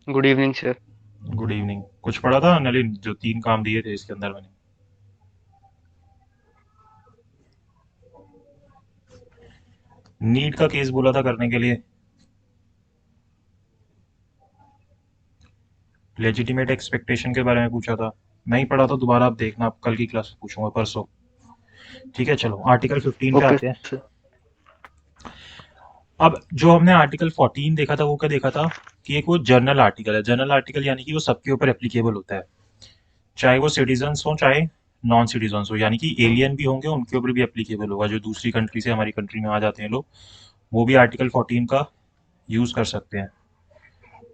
Good evening sir. Good evening. कुछ पढ़ा था नलिन, जो 3 काम दिए थे इसके अंदर मैंने? नीट का केस बोला था करने के लिए। लेजिटिमेट एक्सपेक्टेशन के बारे में पूछा था। नहीं पढ़ा तो दोबारा आप देखना, आप कल की क्लास में पूछूंगा, परसों। ठीक है, चलो आर्टिकल 15 पे ओके आते हैं। सर। अब जो हमने आर्टिकल 14 देखा था वो क्या देखा था, कि एक वो जर्नल आर्टिकल है। जर्नल आर्टिकल यानी कि वो सबके ऊपर एप्लीकेबल होता है, चाहे वो सिटीजन्स हो चाहे नॉन सिटीजन्स हो, यानी कि एलियन भी होंगे उनके ऊपर भी एप्लीकेबल होगा। जो दूसरी कंट्री से हमारी कंट्री में आ जाते हैं लोग, वो भी आर्टिकल 14 का यूज कर सकते हैं,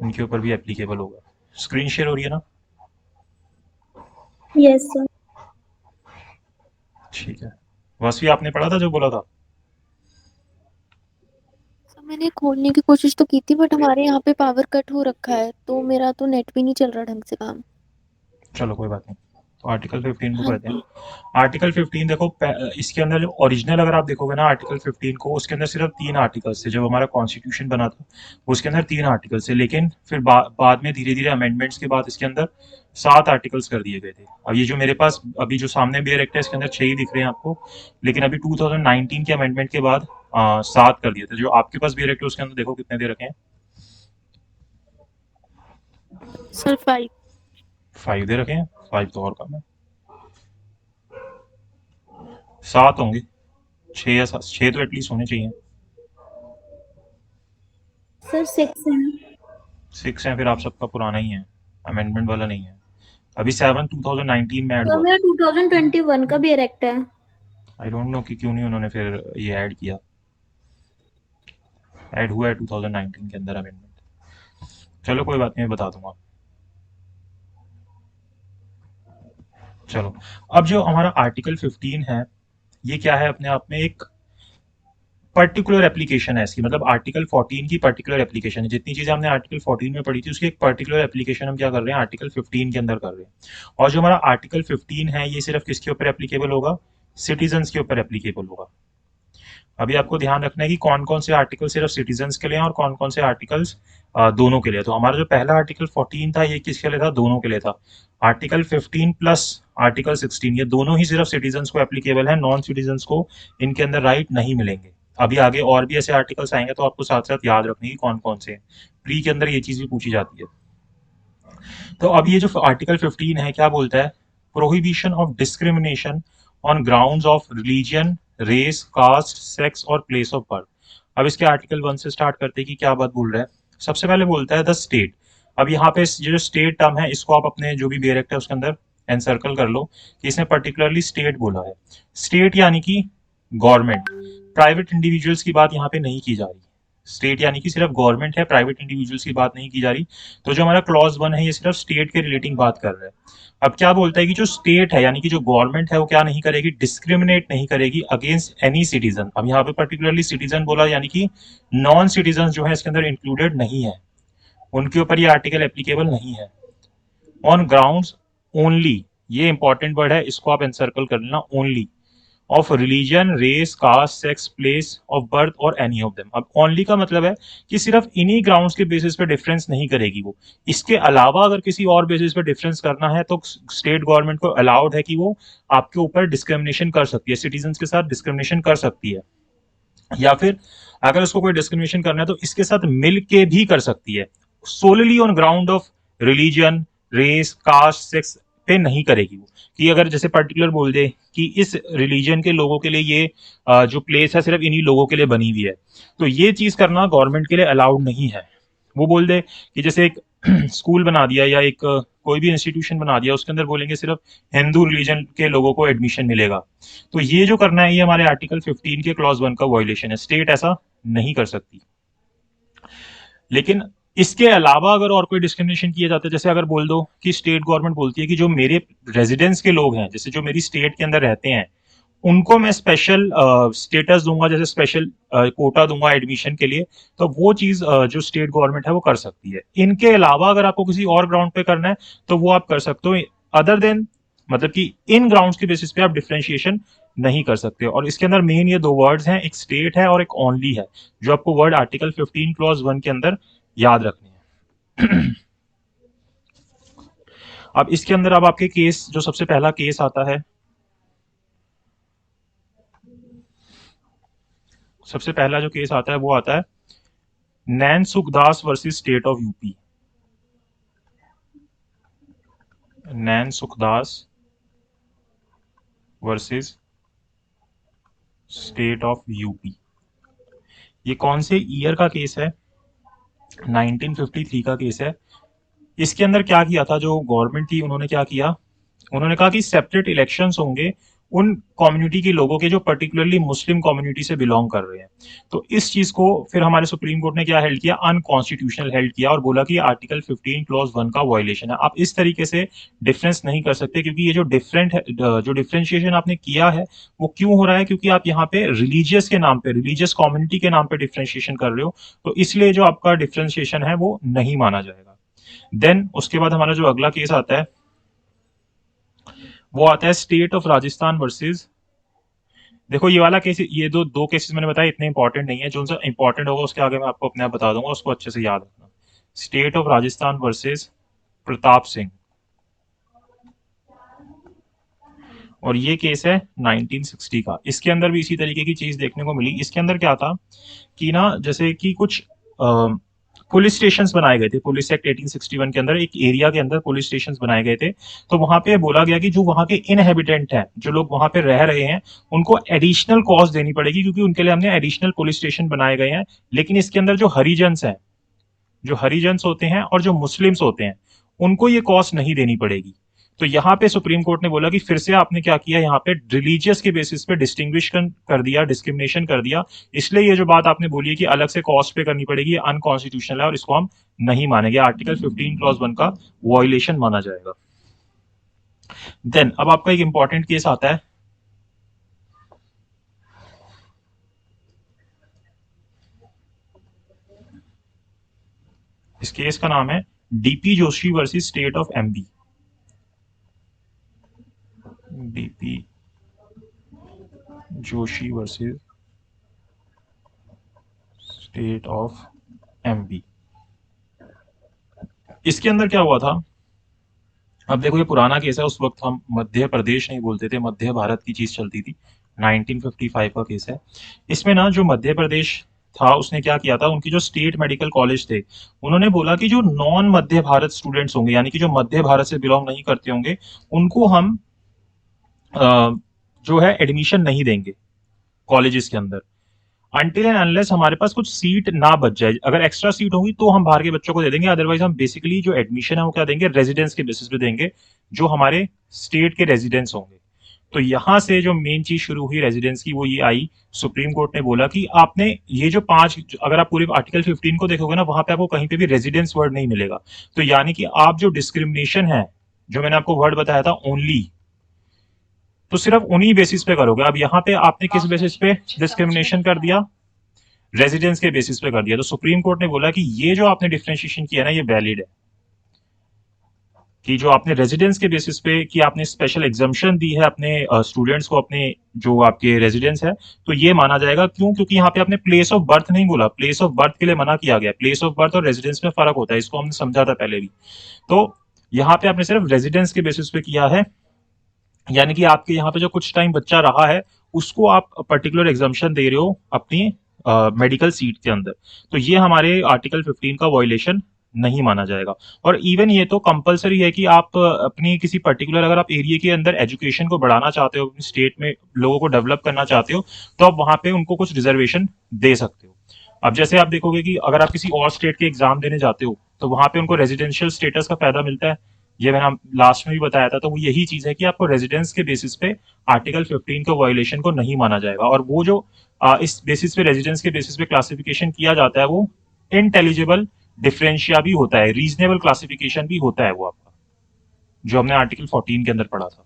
उनके ऊपर भी एप्लीकेबल होगा। स्क्रीन शेयर हो रही है ना? Yes sir. ठीक है। वसवी, आपने पढ़ा था जो बोला था? सर मैंने खोलने की कोशिश तो की थी, बट हमारे यहाँ पे पावर कट हो रखा है, तो मेरा तो नेट भी नहीं चल रहा ढंग से काम। चलो कोई बात नहीं। तो आर्टिकल 15 को हाँ कहते जी। हैं। आर्टिकल 15 देखो, इसके अंदर जो ओरिजिनल अगर आप देखोगे ना आर्टिकल 15 को, उसके अंदर सिर्फ 3 आर्टिकल्स थे। जब हमारा कॉन्स्टिट्यूशन बना था उसके अंदर 3 आर्टिकल्स थे, लेकिन फिर बाद में धीरे धीरे अमेंडमेंट्स के बाद इसके अंदर 7 आर्टिकल्स कर दिए गए थे। अब ये जो मेरे पास अभी जो सामने बेयर एक्ट है इसके अंदर 6 ही दिख रहे हैं आपको, लेकिन अभी 2019 के अमेंडमेंट के बाद 7 कर दिए थे। जो आपके पास बेयर एक्ट है उसके अंदर देखो कितने दे रखे हैं। सर 5। 5 दे रखे हैं। 5 तो और कम है, 7 होंगे। 6 तो एटलीस्ट होने चाहिए। सर 6 है। 6 है, फिर आप सबका पुराना ही है, अमेंडमेंट वाला नहीं है। अभी 7 2019 में ऐड सर हुआ मेरा था। 2021 का भी इरेक्ट है। आई डोंट नो कि क्यों नहीं उन्होंने फिर ये ऐड किया। ऐड हुआ है 2019 के अंदर अमेंडमेंट। चलो कोई बात नहीं, मैं बता दूंगा। चलो, अब जो हमारा आर्टिकल 15 है, ये क्या है अपने आप में, एक पर्टिकुलर एप्लीकेशन है इसकी। मतलब आर्टिकल 14 की पर्टिकुलर एप्लीकेशन है। जितनी चीजें हमने आर्टिकल 14 में पढ़ी थी उसकी एक पर्टिकुलर एप्लीकेशन हम क्या कर रहे हैं, आर्टिकल 15 के अंदर कर रहे हैं। और जो हमारा आर्टिकल 15 है ये सिर्फ किसके ऊपर एप्लीकेबल होगा, सिटीजन्स के ऊपर एप्लीकेबल होगा। अभी आपको ध्यान रखना है कि कौन कौन से आर्टिकल सिर्फ सिटीजन्स के लिए हैं और कौन कौन से आर्टिकल्स दोनों के लिए। तो हमारा जो पहला आर्टिकल 14 था ये किसके लिए था, दोनों के लिए था। आर्टिकल 15 प्लस आर्टिकल 16 ये दोनों ही सिर्फ सिटीजन्स को एप्लीकेबल है, नॉन सिटीजन्स को इनके अंदर राइट नहीं मिलेंगे। अभी आगे और भी ऐसे आर्टिकल्स आएंगे तो आपको साथ साथ याद रखने की कौन कौन से हैं। प्री के अंदर ये चीज भी पूछी जाती है। तो अब ये जो आर्टिकल 15 है क्या बोलता है, prohibition of discrimination on grounds of religion, race, caste, sex और प्लेस ऑफ बर्थ। अब इसके आर्टिकल 1 से स्टार्ट करते हैं कि क्या बात बोल रहा है। सबसे पहले बोलता है द स्टेट। अब यहाँ पे ये जो स्टेट टर्म है इसको आप अपने जो भी बेरेक्ट है उसके अंदर एनसर्कल कर लो कि इसने पर्टिकुलरली स्टेट बोला है। स्टेट यानी कि गवर्नमेंट, प्राइवेट इंडिविजुअल्स की बात यहाँ पे नहीं की जा रही। स्टेट यानी कि सिर्फ गवर्नमेंट है, प्राइवेट इंडिविजुअल्स की बात नहीं की जा रही। तो जो हमारा क्लॉज 1 है ये सिर्फ स्टेट के रिलेटिंग बात कर रहा है। अब क्या बोलता है कि जो स्टेट है यानी कि जो गवर्नमेंट है वो क्या नहीं करेगी, डिस्क्रिमिनेट नहीं करेगी अगेंस्ट एनी सिटीजन। अब यहाँ पे पर्टिकुलरली सिटीजन बोला यानी कि नॉन सिटीजन जो है इसके अंदर इंक्लूडेड नहीं है, उनके ऊपर ये आर्टिकल एप्लीकेबल नहीं है। ऑन ग्राउंड्स ओनली, ये इंपॉर्टेंट वर्ड है, इसको आप एनसर्कल कर लेना, only of religion, race, caste, sex, place of birth और एनी ऑफ देम। अब ओनली का मतलब है कि सिर्फ इन्हीं ग्राउंड्स के बेसिस पे डिफरेंस नहीं करेगी वो। इसके अलावा अगर किसी और बेसिस पे डिफरेंस करना है तो स्टेट गवर्नमेंट को अलाउड है कि वो आपके ऊपर डिस्क्रिमिनेशन कर सकती है, सिटीजन के साथ डिस्क्रिमिनेशन कर सकती है। या फिर अगर उसको कोई डिस्क्रिमिनेशन करना है तो इसके साथ मिल के भी कर सकती है। Solely on ground of religion, race, caste, sex पे नहीं करेगी वो। कि अगर जैसे पर्टिकुलर बोल दे कि इस रिलीजन के लोगों के लिए ये जो प्लेस है सिर्फ इन्हीं लोगों के लिए बनी हुई है, तो ये चीज करना गवर्नमेंट के लिए अलाउड नहीं है। वो बोल दे कि जैसे एक स्कूल बना दिया या एक कोई भी इंस्टीट्यूशन बना दिया, उसके अंदर बोलेंगे सिर्फ हिंदू रिलीजन के लोगों को एडमिशन मिलेगा, तो ये जो करना है ये हमारे आर्टिकल 15 के क्लॉज 1 का वायलेशन है। स्टेट ऐसा नहीं कर सकती। लेकिन इसके अलावा अगर और कोई डिस्क्रिमिनेशन किया जाता है, जैसे अगर बोल दो कि स्टेट गवर्नमेंट बोलती है कि जो मेरे रेजिडेंस के लोग हैं, जैसे जो मेरी स्टेट के अंदर रहते हैं, उनको मैं स्पेशल स्टेटस दूंगा, जैसे स्पेशल कोटा दूंगा एडमिशन के लिए, तो वो चीज जो स्टेट गवर्नमेंट है वो कर सकती है। इनके अलावा अगर आपको किसी और ग्राउंड पे करना है तो वो आप कर सकते हो, अदर देन, मतलब कि इन ग्राउंड्स के बेसिस पे आप डिफरेंशिएशन नहीं कर सकते। और इसके अंदर मेन ये दो वर्ड्स हैं, एक स्टेट है और एक ओनली है, जो आपको वर्ड आर्टिकल 15 क्लॉज 1 के अंदर याद रखने हैं। अब इसके अंदर अब आपके केस, जो सबसे पहला केस आता है, सबसे पहला जो केस आता है वो आता है Nain Sukhdas versus state of UP. Nain Sukhdas versus state of UP. ये कौन से ईयर का केस है? 1953 का केस है। इसके अंदर क्या किया था जो गवर्नमेंट थी, उन्होंने क्या किया, उन्होंने कहा कि सेपरेट इलेक्शंस होंगे उन कम्युनिटी के लोगों के जो पर्टिकुलरली मुस्लिम कम्युनिटी से बिलोंग कर रहे हैं। तो इस चीज को फिर हमारे सुप्रीम कोर्ट ने क्या हेल्ड किया, अनकॉन्स्टिट्यूशनल हेल्ड किया और बोला कि आर्टिकल 15 क्लॉज 1 का वायलेशन है। आप इस तरीके से डिफरेंस नहीं कर सकते, क्योंकि ये जो डिफरेंट है, जो डिफरेंशिएशन आपने किया है वो क्यों हो रहा है, क्योंकि आप यहाँ पे रिलीजियस के नाम पे, रिलीजियस कम्युनिटी के नाम पे डिफरेंशिएशन कर रहे हो। तो इसलिए जो आपका डिफरेंशिएशन है वो नहीं माना जाएगा। देन उसके बाद हमारा जो अगला केस आता है वो आता है स्टेट ऑफ राजस्थान वर्सेस, देखो ये वाला केस, ये दो दो केसेस मैंने बताया इतने इंपॉर्टेंट नहीं है, जो सा इंपॉर्टेंट होगा उसके आगे मैं आपको अपने आप बता दूंगा, उसको अच्छे से याद रखना। State of Rajasthan versus Pratap Singh, और ये केस है 1960 का। इसके अंदर भी इसी तरीके की चीज देखने को मिली। इसके अंदर क्या था कि ना, जैसे कि कुछ पुलिस स्टेशन बनाए गए थे, पुलिस एक्ट 1861 के अंदर एक एरिया के अंदर पुलिस स्टेशन बनाए गए थे। तो वहां पे बोला गया कि जो वहां के इनहेबिटेंट हैं, जो लोग वहां पे रह रहे हैं, उनको एडिशनल कॉस्ट देनी पड़ेगी, क्योंकि उनके लिए हमने एडिशनल पुलिस स्टेशन बनाए गए हैं। लेकिन इसके अंदर जो हरिजन्स हैं, जो हरिजन्स होते हैं और जो मुस्लिम्स होते हैं, उनको ये कॉस्ट नहीं देनी पड़ेगी। तो यहाँ पे सुप्रीम कोर्ट ने बोला कि फिर से आपने क्या किया, यहाँ पे रिलीजियस के बेसिस पे डिस्टिंग्विश कर दिया, डिस्क्रिमिनेशन कर दिया। इसलिए ये जो बात आपने बोली है कि अलग से कॉस्ट पे करनी पड़ेगी, ये अनकॉन्स्टिट्यूशनल है और इसको हम नहीं मानेंगे, आर्टिकल 15 क्लॉज 1 का वॉयलेशन माना जाएगा। देन अब आपका एक इंपॉर्टेंट केस आता है, इस केस का नाम है DP Joshi versus state of MP. DP Joshi versus state of MP. इसके अंदर क्या हुआ था, अब देखो ये पुराना केस है, उस वक्त हम मध्य प्रदेश नहीं बोलते थे, मध्य भारत की चीज चलती थी। 1955 का केस है। इसमें ना जो मध्य प्रदेश था उसने क्या किया था, उनकी जो स्टेट मेडिकल कॉलेज थे, उन्होंने बोला कि जो नॉन मध्य भारत स्टूडेंट्स होंगे, यानी कि जो मध्य भारत से बिलोंग नहीं करते होंगे, उनको हम जो है एडमिशन नहीं देंगे कॉलेजेस के अंदर, अनटिल एंड अनलेस हमारे पास कुछ सीट ना बच जाए। अगर एक्स्ट्रा सीट होगी तो हम बाहर के बच्चों को दे देंगे, अदरवाइज हम बेसिकली जो एडमिशन है वो क्या देंगे, रेजिडेंस के बेसिस पे देंगे, जो हमारे स्टेट के रेजिडेंस होंगे। तो यहां से जो मेन चीज शुरू हुई रेजिडेंस की, वो ये आई, सुप्रीम कोर्ट ने बोला कि आपने ये जो पांच, अगर आप पूरे आर्टिकल 15 को देखोगे ना, वहां पे आपको कहीं पे भी रेजिडेंस वर्ड नहीं मिलेगा। तो यानी कि आप जो डिस्क्रिमिनेशन है, जो मैंने आपको वर्ड बताया था ओनली, तो सिर्फ उन्हीं बेसिस पे करोगे। अब यहाँ पे आपने किस बेसिस पे डिस्क्रिमिनेशन कर दिया, रेजिडेंस के बेसिस पे कर दिया। तो सुप्रीम कोर्ट ने बोला कि ये जो आपने डिफरेंशिएशन किया ना, ये वैलिड है, कि जो आपने रेजिडेंस के बेसिस पे कि आपने स्पेशल एग्जाम्पशन दी है अपने स्टूडेंट्स को, अपने जो आपके रेजिडेंस है, तो ये माना जाएगा। क्यों? क्योंकि यहाँ पे आपने प्लेस ऑफ बर्थ नहीं बोला, प्लेस ऑफ बर्थ के लिए मना किया गया। प्लेस ऑफ बर्थ और रेजिडेंस में फर्क होता है, इसको हमने समझा था पहले भी। तो यहाँ पे आपने सिर्फ रेजिडेंस के बेसिस पे किया है, यानी कि आपके यहाँ पे जो कुछ टाइम बच्चा रहा है, उसको आप पर्टिकुलर एग्जाम्पशन दे रहे हो अपनी मेडिकल सीट के अंदर। तो ये हमारे आर्टिकल 15 का वॉयलेशन नहीं माना जाएगा। और इवन ये तो कंपलसरी है कि आप अपनी किसी पर्टिकुलर, अगर आप एरिया के अंदर एजुकेशन को बढ़ाना चाहते हो, अपनी स्टेट में लोगों को डेवलप करना चाहते हो, तो आप वहां पे उनको कुछ रिजर्वेशन दे सकते हो। अब जैसे आप देखोगे कि अगर आप किसी और स्टेट के एग्जाम देने जाते हो, तो वहां पे उनको रेजिडेंशियल स्टेटस का फायदा मिलता है। ये मैंने लास्ट में भी बताया था। तो वो यही चीज है कि आपको रेजिडेंस के बेसिस पे आर्टिकल 15 के वायलेशन को नहीं माना जाएगा। और वो जो इस बेसिस पे, रेजिडेंस के बेसिस पे क्लासिफिकेशन किया जाता है, वो इंटेलिजिबल डिफरेंशिया भी होता है, रीजनेबल क्लासिफिकेशन भी होता है वो आपका, जो हमने आर्टिकल 14 के अंदर पढ़ा था।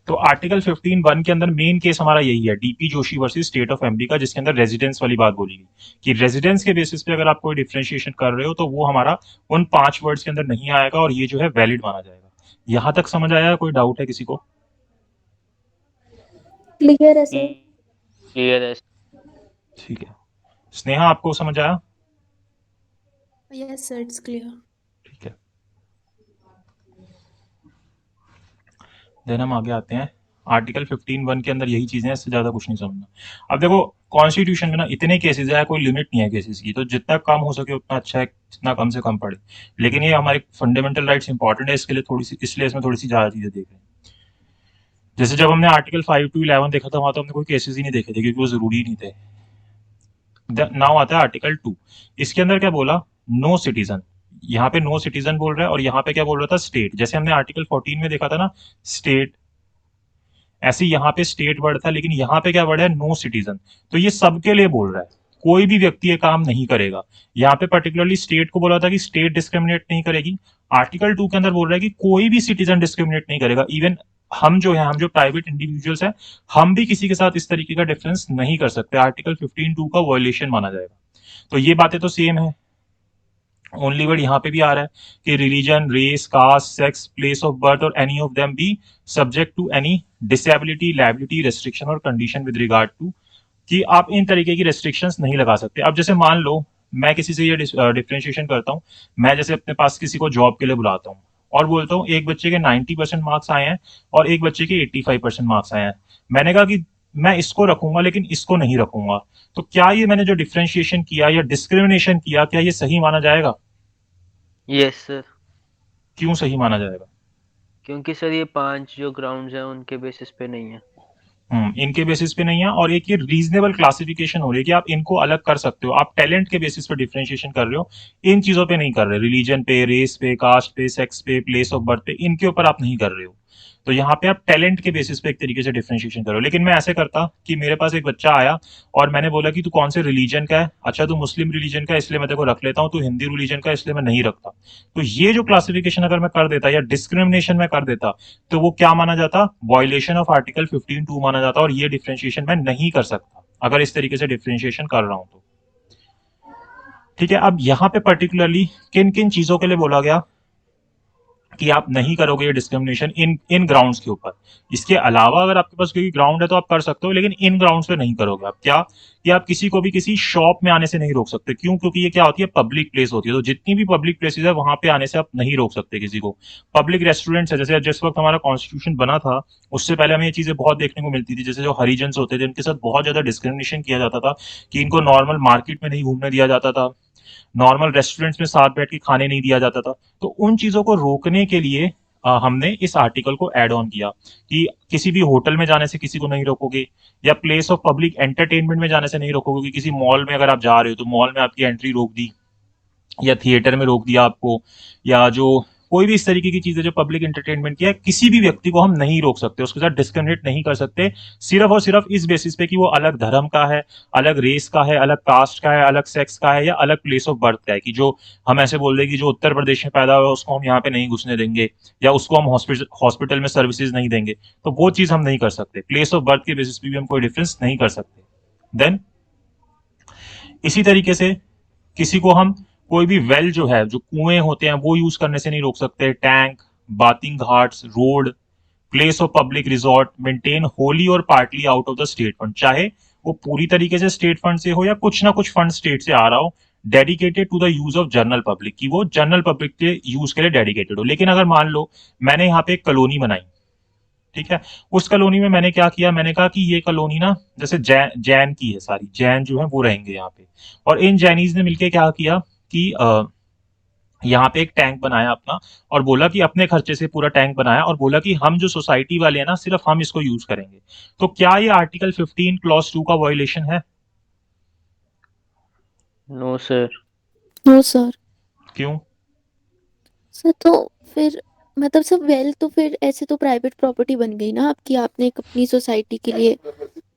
तो आर्टिकल 15(1) के अंदर मेन केस हमारा यही है, DP Joshi versus state of MP का, जिसके अंदर रेजिडेंस वाली बात बोली गई कि रेजिडेंस के बेसिस पे अगर आप कोई डिफरेंशिएशन कर रहे हो, तो वो हमारा उन 5 वर्ड्स के अंदर नहीं आएगा और ये जो है वैलिड माना जाएगा। यहां तक समझ आया? कोई डाउट है किसी को? क्लियर है सर। क्लियर है। ठीक है। स्नेहा, आपको समझ आया? Yes, sir, it's clear. ठीक है, देन हम आगे आते हैं। आर्टिकल 15(1) के अंदर यही चीजें हैं, इससे ज्यादा कुछ नहीं समझना। अब देखो, कॉन्स्टिट्यूशन में ना इतने केसेस है, कोई लिमिट नहीं है केसेस की, तो जितना कम हो सके उतना अच्छा है, जितना कम से कम पढ़े। लेकिन ये हमारे फंडामेंटल राइट्स इंपॉर्टेंट है, इसके लिए थोड़ी सी, इसलिए इसमें थोड़ी सी ज्यादा चीजें देख रहे हैं। जैसे जब हमने आर्टिकल 5 to 11 देखा था, वहां तो हमने कोई केसेस ही नहीं देखे थे, क्योंकि वो जरूरी नहीं थे। नाउ आता है आर्टिकल 2। इसके अंदर क्या बोला? No citizen. यहाँ पे नो सिटीजन बोल रहा है, और यहाँ पे क्या बोल रहा था? स्टेट। जैसे हमने आर्टिकल 14 में देखा था ना, स्टेट, ऐसे यहाँ पे स्टेट वर्ड था, लेकिन यहाँ पे क्या वर्ड है? No citizen. तो ये सबके लिए बोल रहा है, कोई भी व्यक्ति ये काम नहीं करेगा। यहाँ पे पर्टिकुलरली स्टेट को बोला था कि स्टेट डिस्क्रिमिनेट नहीं करेगी। आर्टिकल 2 के अंदर बोल रहा है कि कोई भी सिटीजन डिस्क्रिमिनेट नहीं करेगा। इवन हम जो है, हम जो प्राइवेट इंडिविजुअल्स हैं, हम भी किसी के साथ इस तरीके का डिफरेंस नहीं कर सकते। आर्टिकल 15(2) का वायोलेशन माना जाएगा। तो ये बातें तो सेम है, ओनली वर्ड यहाँ पे भी आ रहा है कि religion, race, caste, sex, place of birth और any of them be subject to any disability, liability, restriction और कंडीशन विद रिगार्ड टू, कि आप इन तरीके की रेस्ट्रिक्शंस नहीं लगा सकते। अब जैसे मान लो मैं किसी से ये डिफ्रेंशिएशन करता हूँ, मैं जैसे अपने पास किसी को जॉब के लिए बुलाता हूँ और बोलता हूँ एक बच्चे के 90% मार्क्स आए हैं और एक बच्चे के 85% मार्क्स आए हैं, मैंने कहा कि मैं इसको रखूंगा लेकिन इसको नहीं रखूंगा, तो क्या ये मैंने जो डिफ्रेंशिएशन किया या डिस्क्रिमिनेशन किया, क्या ये सही माना जाएगा? यस सर, क्यों सही माना जाएगा? क्योंकि सर ये 5 जो ग्राउंड्स हैं उनके बेसिस पे नहीं है। इनके बेसिस पे नहीं है, और एक ये रीजनेबल क्लासिफिकेशन हो रही है कि आप इनको अलग कर सकते हो। आप टैलेंट के बेसिस पे डिफरेंशिएशन कर रहे हो, इन चीजों पे नहीं कर रहे। रिलीजन पे, रेस पे, कास्ट पे, सेक्स पे, प्लेस ऑफ बर्थ पे, इनके ऊपर आप नहीं कर रहे हो। तो यहाँ पे आप टैलेंट के बेसिस पे एक तरीके से डिफरेंशिएशन करो। लेकिन मैं ऐसे करता कि मेरे पास एक बच्चा आया और मैंने बोला कि तू कौन से रिलीजन का है? अच्छा, तू मुस्लिम रिलीजन का है, इसलिए मैं तेरे को रख लेता हूँ। तू हिंदी रिलीजन का है, इसलिए मैं नहीं रखता। तो ये जो क्लासिफिकेशन अगर मैं कर देता या डिस्क्रिमिनेशन में कर देता, तो वो क्या माना जाता? वायलेशन ऑफ आर्टिकल 15(2) माना जाता, और ये डिफरेंशिएशन मैं नहीं कर सकता अगर इस तरीके से डिफरेंशिएशन कर रहा हूं तो। ठीक है, अब यहाँ पे पर्टिकुलरली किन किन चीजों के लिए बोला गया कि आप नहीं करोगे ये डिस्क्रिमिनेशन इन इन ग्राउंड्स के ऊपर। इसके अलावा अगर आपके पास कोई ग्राउंड है तो आप कर सकते हो, लेकिन इन ग्राउंड्स पे नहीं करोगे आप। क्या? कि आप किसी को भी किसी शॉप में आने से नहीं रोक सकते। क्यों? क्योंकि ये क्या होती है? पब्लिक प्लेस होती है। तो जितनी भी पब्लिक प्लेसेस है वहां पे आने से आप नहीं रोक सकते किसी को। पब्लिक रेस्टोरेंट्स है, जैसे जिस वक्त हमारा कॉन्स्टिट्यूशन बना था उससे पहले हमें ये चीजें बहुत देखने को मिलती थी। जैसे जो हरिजन होते थे उनके साथ बहुत ज्यादा डिस्क्रिमिनेशन किया जाता था, कि इनको नॉर्मल मार्केट में नहीं घूमने दिया जाता था, नॉर्मल रेस्टोरेंट्स में साथ बैठ के खाने नहीं दिया जाता था। तो उन चीजों को रोकने के लिए हमने इस आर्टिकल को ऐड ऑन किया कि किसी भी होटल में जाने से किसी को नहीं रोकोगे, या प्लेस ऑफ पब्लिक एंटरटेनमेंट में जाने से नहीं रोकोगे। कि किसी मॉल में अगर आप जा रहे हो तो मॉल में आपकी एंट्री रोक दी, या थिएटर में रोक दिया आपको, या जो कोई भी इस तरीके की चीजें जो पब्लिक एंटरटेनमेंट की है, किसी भी व्यक्ति को हम नहीं रोक सकते, उसके साथ डिस्क्रिमिनेट नहीं कर सकते, सिर्फ और सिर्फ इस बेसिस पे कि वो अलग धर्म का है, अलग रेस का है, अलग कास्ट का है, अलग सेक्स का है, या अलग प्लेस ऑफ बर्थ का है। कि जो हम ऐसे बोल रहे कि जो उत्तर प्रदेश में पैदा हुआ उसको हम यहाँ पे नहीं घुसने देंगे, या उसको हम हॉस्पिटल में सर्विसेज नहीं देंगे, तो वो चीज हम नहीं कर सकते। प्लेस ऑफ बर्थ के बेसिस पे भी हम कोई डिफरेंस नहीं कर सकते। देन इसी तरीके से किसी को हम कोई भी वेल जो है, जो कुएं होते हैं, वो यूज करने से नहीं रोक सकते। Tank, bathing ghats, road, place of public resort maintain wholly or partly out of the state fund, चाहे वो पूरी तरीके से स्टेट फंड से हो या कुछ ना कुछ फंड स्टेट से आ रहा हो, dedicated to the use of general public, की वो जनरल पब्लिक के यूज के लिए डेडिकेटेड हो। लेकिन अगर मान लो मैंने यहाँ पे एक कॉलोनी बनाई, ठीक है, उस कॉलोनी में मैंने क्या किया? मैंने कहा कि ये कॉलोनी ना जैसे जैन की है, सारी जैन जो है वो रहेंगे यहाँ पे, और इन जैनीज ने मिलकर क्या किया कि यहाँ पे एक टैंक बनाया अपना, और बोला कि अपने खर्चे से पूरा टैंक बनाया, और बोला कि हम जो सोसाइटी वाले हैं ना सिर्फ हम इसको यूज करेंगे। तो क्या ये आर्टिकल 15 क्लॉज 2 का वायोलेशन है? No sir. No sir. क्यों? सर तो फिर मतलब सब वेल तो फिर ऐसे तो प्राइवेट प्रॉपर्टी बन गई ना आपकी, आपने एक अपनी सोसाइटी के लिए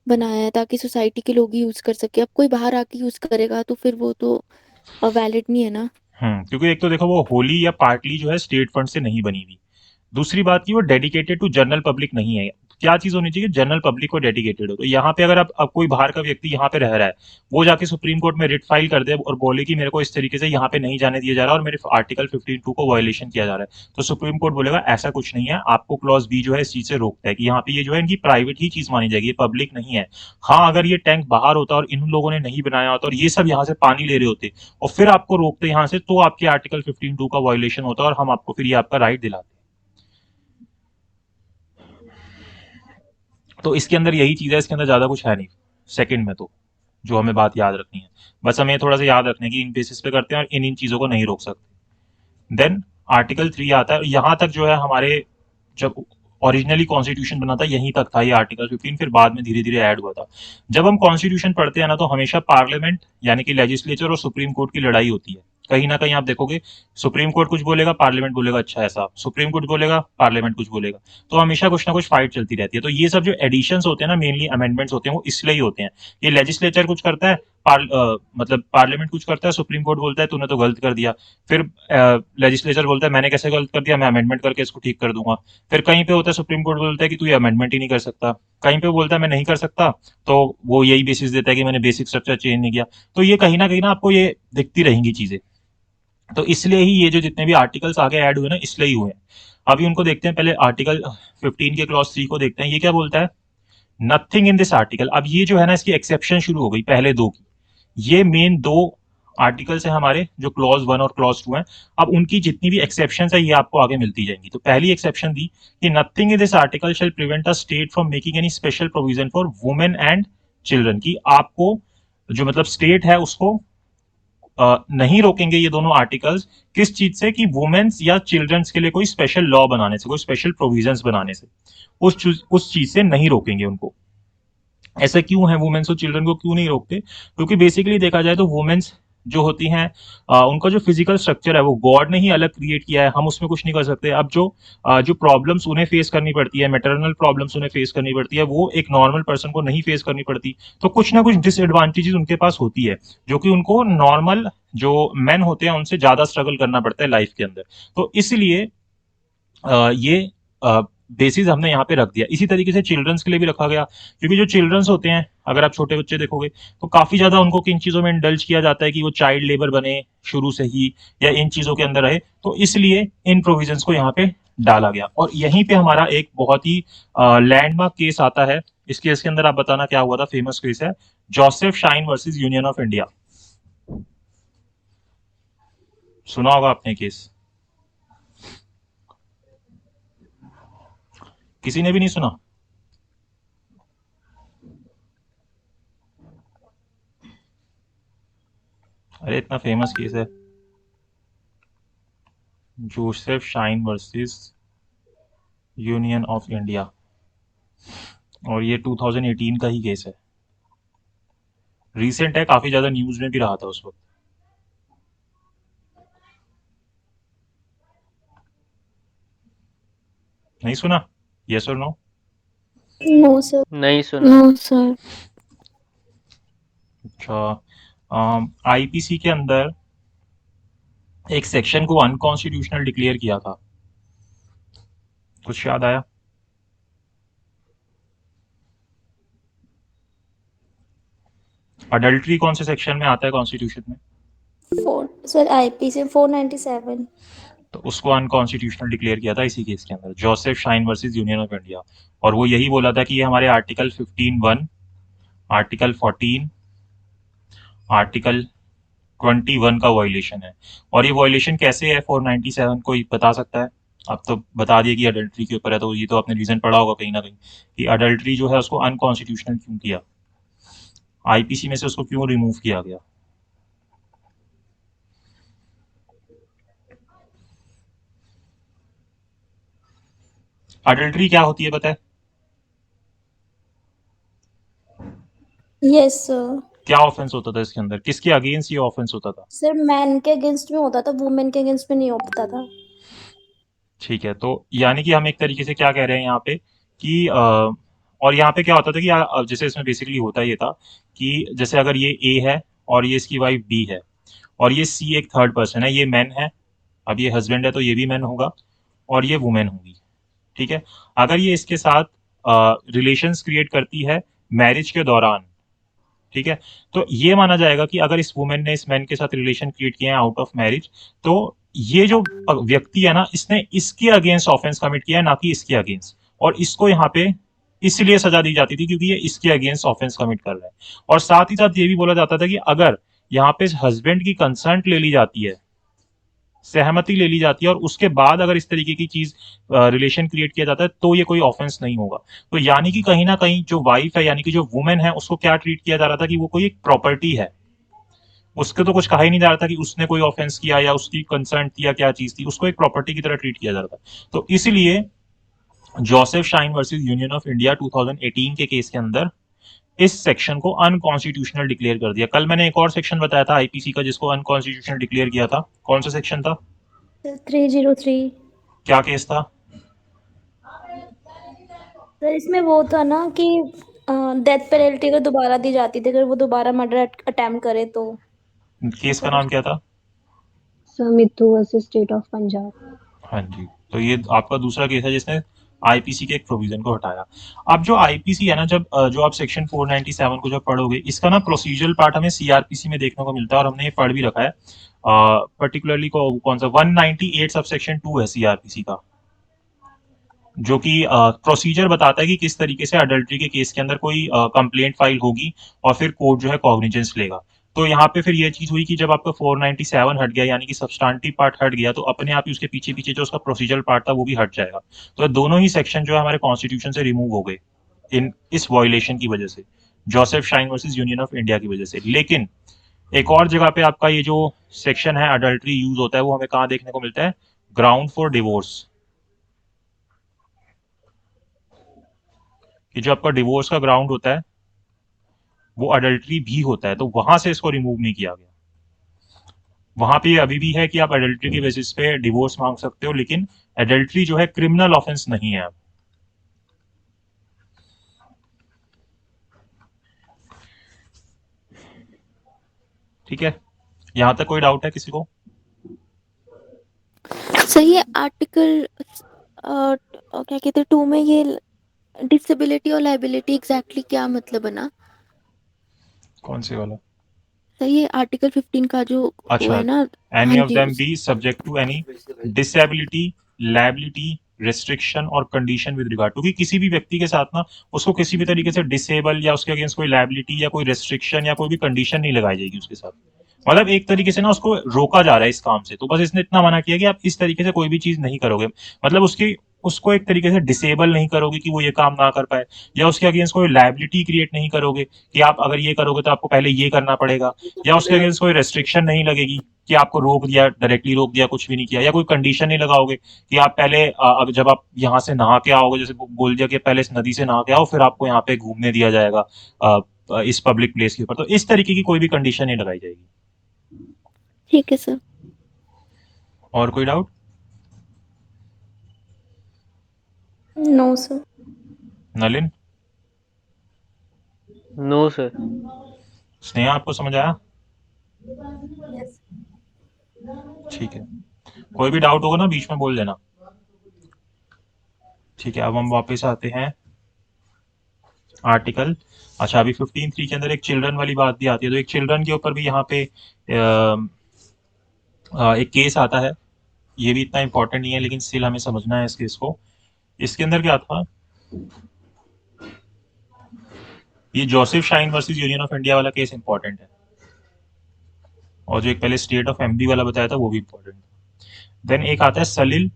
बनाया है ताकि सोसाइटी के लोग ही यूज कर सके। अब कोई बाहर आके यूज करेगा तो फिर वो तो वैलिड नहीं है ना। क्योंकि एक तो देखो वो होली या पार्टली जो है स्टेट फंड से नहीं बनी हुई, दूसरी बात की वो डेडिकेटेड टू जनरल पब्लिक नहीं है। क्या चीज होनी चाहिए, जनरल पब्लिक को डेडिकेटेड हो। तो यहाँ पे अगर अब कोई बाहर का व्यक्ति यहाँ पे रह रहा है, वो जाके सुप्रीम कोर्ट में रिट फाइल कर दे और बोले कि मेरे को इस तरीके से यहाँ पे नहीं जाने दिया जा रहा और मेरे आर्टिकल 15(2) को वायलेशन किया जा रहा है, तो सुप्रीम कोर्ट बोलेगा ऐसा कुछ नहीं है, आपको क्लॉज बी जो है इस चीज से रोकता है कि यहाँ पे ये जो है इनकी प्राइवेट ही चीज मानी जाएगी, ये पब्लिक नहीं है। हाँ, अगर ये टैंक बाहर होता और इन लोगों ने नहीं बनाया होता और ये सब यहाँ से पानी ले रहे होते और फिर आपको रोकते यहाँ से, तो आपके आर्टिकल 15(2) का वायलेशन होता और हम आपको फिर ये आपका राइट दिलाते। तो इसके अंदर यही चीज है, इसके अंदर ज्यादा कुछ है नहीं सेकंड में, तो जो हमें बात याद रखनी है, बस हमें थोड़ा सा याद रखना है कि इन बेसिस पे करते हैं और इन चीजों को नहीं रोक सकते। देन आर्टिकल 3 आता है, यहाँ तक जो है हमारे जब ओरिजिनली कॉन्स्टिट्यूशन बना था यहीं तक था ये आर्टिकल 15, फिर बाद में धीरे धीरे ऐड हुआ था। जब हम कॉन्स्टिट्यूशन पढ़ते हैं ना, तो हमेशा पार्लियामेंट यानी कि लेजिस्लेचर और सुप्रीम कोर्ट की लड़ाई होती है। कहीं ना कहीं आप देखोगे सुप्रीम कोर्ट कुछ बोलेगा, पार्लियामेंट बोलेगा अच्छा ऐसा, सुप्रीम कोर्ट बोलेगा, पार्लियामेंट कुछ बोलेगा, तो हमेशा कुछ ना कुछ फाइट चलती रहती है। तो ये सब जो एडिशंस होते हैं ना, मेनली अमेंडमेंट्स होते हैं, वो इसलिए ही होते हैं। ये लेजिस्लेचर कुछ करता है, मतलब पार्लियामेंट कुछ करता है, सुप्रीम कोर्ट बोलता है तूने तो गलत कर दिया, फिर लेजिस्लेचर बोलता है मैंने कैसे गलत कर दिया, मैं अमेंडमेंट करके इसको ठीक कर दूंगा। फिर कहीं पे होता है सुप्रीम कोर्ट बोलता है कि तू ये अमेंडमेंट ही नहीं कर सकता, कहीं पे बोलता है मैं नहीं कर सकता, तो वो यही बेसिस देता है कि मैंने बेसिक स्ट्रक्चर चेंज नहीं किया। तो ये कहीं ना आपको ये दिखती रहेंगी चीजें। तो इसलिए ही ये जो जितने भी आर्टिकल्स आगे ऐड हुए ना, इसलिए ही हुए। अभी उनको देखते हैं, पहले आर्टिकल 15 के क्लॉज 3 को देखते हैं, ये क्या बोलता है, नथिंग इन दिस आर्टिकल। अब ये जो है ना, इसकी एक्सेप्शन शुरू हो गई पहले दो की, ये मेन दो आर्टिकल्स है हमारे जो क्लॉज 1 और क्लॉज 2 हैं। अब उनकी जितनी भी एक्सेप्शन है ये आपको आगे मिलती जाएंगी। तो पहली एक्सेप्शन दी कि nothing in this article shall prevent a state from making any special provision for women and children, की आपको जो मतलब स्टेट है उसको नहीं रोकेंगे ये दोनों आर्टिकल्स, किस चीज से, कि वुमेन्स या चिल्ड्रंस के लिए कोई स्पेशल लॉ बनाने से, कोई स्पेशल प्रोविजंस बनाने से, उस चीज से नहीं रोकेंगे उनको। ऐसा क्यों है, वुमेन्स और चिल्ड्रन को क्यों नहीं रोकते, क्योंकि बेसिकली देखा जाए तो वुमेन्स जो होती हैं उनका जो फिजिकल स्ट्रक्चर है वो गॉड ने ही अलग क्रिएट किया है, हम उसमें कुछ नहीं कर सकते। अब जो प्रॉब्लम्स उन्हें फेस करनी पड़ती है, मैटरनल प्रॉब्लम्स उन्हें फेस करनी पड़ती है, वो एक नॉर्मल पर्सन को नहीं फेस करनी पड़ती। तो कुछ ना कुछ डिसएडवांटेजेस उनके पास होती है, जो कि उनको नॉर्मल जो मेन होते हैं उनसे ज्यादा स्ट्रगल करना पड़ता है लाइफ के अंदर। तो इसलिए ये बेसिस हमने यहाँ पे रख दिया। इसी तरीके से चिल्ड्रंस के लिए भी रखा गया, क्योंकि जो चिल्ड्रंस होते हैं, अगर आप छोटे बच्चे देखोगे तो काफी ज्यादा उनको किन चीजों में इंडल्ज किया जाता है कि वो चाइल्ड लेबर बने शुरू से ही, या इन चीजों के अंदर रहे। तो इसलिए इन प्रोविजंस को यहाँ पे डाला गया। और यहीं पे हमारा एक बहुत ही लैंडमार्क केस आता है। इस केस के अंदर आप बताना क्या हुआ था, फेमस केस है Joseph shine versus union of India. सुना होगा आपने केस, किसी ने भी नहीं सुना? अरे इतना फेमस केस है, Joseph shine versus union of India, और ये 2018 का ही केस है, रीसेंट है, काफी ज्यादा न्यूज में भी रहा था उस वक्त। नहीं सुना? यस और नो? No sir. नहीं सुना। No sir. अच्छा, आईपीसी के अंदर एक सेक्शन को अनकॉन्स्टिट्यूशनल डिक्लेयर किया था, कुछ याद आया? अडल्ट्री कौन से सेक्शन में आता है कॉन्स्टिट्यूशन में? Sir IPC 497। तो उसको अनकॉन्स्टिट्यूशनल डिक्लेयर किया था इसी केस के अंदर, Joseph shine versus union of India. और वो यही बोला था कि ये हमारे आर्टिकल 15(1), आर्टिकल 14, आर्टिकल 21 का वायलेशन है। और ये वायलेशन कैसे है 497, कोई बता सकता है? अब तो बता दिया कि अडल्ट्री के ऊपर है, तो ये तो आपने रीजन पढ़ा होगा कहीं ना कहीं कि अडल्ट्री जो है उसको अनकॉन्स्टिट्यूशनल क्यों किया, आईपीसी में से उसको क्यों रिमूव किया गया। अडल्ट्री क्या होती है पता है? Yes sir. क्या ऑफेंस होता था इसके अंदर, किसके अगेंस्ट ये ऑफेंस होता था? सर मैन के अगेंस्ट में होता था, वुमेन के अगेंस्ट में नहीं होता था। ठीक है, तो यानी कि हम एक तरीके से क्या कह रहे हैं यहाँ पे कि और यहाँ पे क्या होता था कि जैसे इसमें बेसिकली होता ये था कि जैसे अगर ये ए है और ये इसकी वाइफ बी है और ये सी एक थर्ड पर्सन है, ये मैन है, अब ये हस्बैंड है तो ये भी मैन होगा और ये वुमेन होगी। ठीक है, अगर ये इसके साथ रिलेशंस क्रिएट करती है मैरिज के दौरान, ठीक है, तो ये माना जाएगा कि अगर इस वुमेन ने इस मैन के साथ रिलेशन क्रिएट किए हैं आउट ऑफ मैरिज, तो ये जो व्यक्ति है ना, इसने इसके अगेंस्ट ऑफेंस कमिट किया है, ना कि इसके अगेंस्ट, और इसको यहाँ पे इसलिए सजा दी जाती थी क्योंकि ये इसके अगेंस्ट ऑफेंस कमिट कर रहा है। और साथ ही साथ ये भी बोला जाता था कि अगर यहाँ पे हस्बैंड की कंसर्ट ले ली जाती है, सहमति ले ली जाती है, और उसके बाद अगर इस तरीके की चीज रिलेशन क्रिएट किया जाता है, तो ये कोई ऑफेंस नहीं होगा। तो यानी कि कहीं ना कहीं जो वाइफ है, यानी कि जो वुमेन है, उसको क्या ट्रीट किया जा रहा था कि वो कोई एक प्रॉपर्टी है, उसके तो कुछ कहा ही नहीं जा रहा था कि उसने कोई ऑफेंस किया या उसकी कंसर्न थी या क्या चीज थी, उसको एक प्रॉपर्टी की तरह ट्रीट किया जा रहा था। तो इसलिए Joseph shine versus union of India 2018 के केस के अंदर इस सेक्शन को अनकॉन्स्टिट्यूशनल डिक्लेयर कर दिया। कल मैंने एक और सेक्शन बताया था आईपीसी का जिसको अनकॉन्स्टिट्यूशनल डिक्लेयर किया था, कौन सा सेक्शन था? 303। क्या केस था? सर इसमें वो था ना कि डेथ पेनल्टी अगर दोबारा दी जाती थी, अगर वो दोबारा मर्डर अटेम्प्ट करे तो। केस का नाम क्या था? Sir Mittu versus state of Punjab. हाँ जी, तो ये आपका दूसरा केस है जिसने आईपीसी के एक प्रोविजन को हटाया। अब जो आईपीसी है ना, जब जो आप सेक्शन 497 को जब पढ़ोगे, इसका ना प्रोसीजरल पार्ट हमें सीआरपीसी में देखने को मिलता है, और हमने ये पढ़ भी रखा है। पर्टिकुलरली कौन सा 198 सब सेक्शन 2 है सीआरपीसी का, जो कि प्रोसीजर बताता है कि किस तरीके से अडल्ट्री के केस के अंदर कोई कंप्लेंट फाइल होगी और फिर कोर्ट जो है कॉग्निजेंस लेगा। तो यहाँ पे फिर ये चीज हुई कि जब आपका 497 हट गया, यानी कि सब्सटेंटिव पार्ट हट गया, तो अपने आप ही उसके पीछे पीछे जो उसका प्रोसीजरल पार्ट था वो भी हट जाएगा। तो दोनों ही सेक्शन जो है हमारे कॉन्स्टिट्यूशन से रिमूव हो गए इन इस वायलेशन की वजह से, Joseph shine versus union of India की वजह से। लेकिन एक और जगह पे आपका ये जो सेक्शन है अडल्ट्री यूज होता है, वो हमें कहाँ देखने को मिलता है? ग्राउंड फॉर डिवोर्स, कि जो आपका डिवोर्स का ग्राउंड होता है वो अडल्ट्री भी होता है, तो वहां से इसको रिमूव नहीं किया गया। वहां पे अभी भी है कि आप अडल्ट्री के बेसिस पे डिवोर्स मांग सकते हो, लेकिन अडल्ट्री जो है क्रिमिनल ऑफेंस नहीं है। ठीक है, यहां तक कोई डाउट है किसी को? सही है। आर्टिकल क्या कहते हैं 2 में ये डिसेबिलिटी और लाइबिलिटी एग्जैक्टली क्या मतलब बना? कौन से वाला? सही है, आर्टिकल 15 का जो वो अच्छा, है ना। एनी हाँ ऑफ जी, them be subject to any disability, liability, restriction और कंडीशन विद रिगार्ड टू, कि किसी भी व्यक्ति के साथ ना उसको किसी भी तरीके से डिसेबल या उसके अगेंस्ट कोई लायबिलिटी या कोई रेस्ट्रिक्शन या कोई भी कंडीशन नहीं लगाई जाएगी उसके साथ। मतलब एक तरीके से ना उसको रोका जा रहा है इस काम से, तो बस इसने इतना मना किया कि आप इस तरीके से कोई भी चीज नहीं करोगे, मतलब उसको एक तरीके से डिसेबल नहीं करोगे कि वो ये काम ना कर पाए, या उसके अगेंस्ट कोई लायबिलिटी क्रिएट नहीं करोगे कि आप अगर ये करोगे तो आपको पहले ये करना पड़ेगा, या उसके अगेंस्ट कोई रेस्ट्रिक्शन नहीं लगेगी कि आपको रोक दिया, डायरेक्टली रोक दिया, कुछ भी नहीं किया, या कोई कंडीशन नहीं लगाओगे कि आप पहले जब आप यहाँ से नहा के आओगे, जैसे बोल दिया कि पहले इस नदी से नहा के आओ फिर आपको यहाँ पे घूमने दिया जाएगा इस पब्लिक प्लेस के ऊपर, तो इस तरीके की कोई भी कंडीशन नहीं लगाई जाएगी। ठीक है सर। और कोई doubt? No sir. Nalin? No sir. Sneha, आपको समझ आया? ठीक है, कोई भी डाउट होगा ना बीच में बोल देना। ठीक है, अब हम वापस आते हैं आर्टिकल। अच्छा, अभी 15(3) के अंदर एक चिल्ड्रन वाली बात भी आती है, तो एक चिल्ड्रन के ऊपर भी यहाँ पे एक केस आता है। ये भी इतना इंपॉर्टेंट नहीं है लेकिन स्टिल हमें समझना है इस केस को। इसके अंदर क्या था, ये Joseph shine versus union of India वाला केस इंपॉर्टेंट है, और जो एक पहले स्टेट ऑफ एमडी वाला बताया था वो भी इंपॉर्टेंट है। देन एक आता है सलील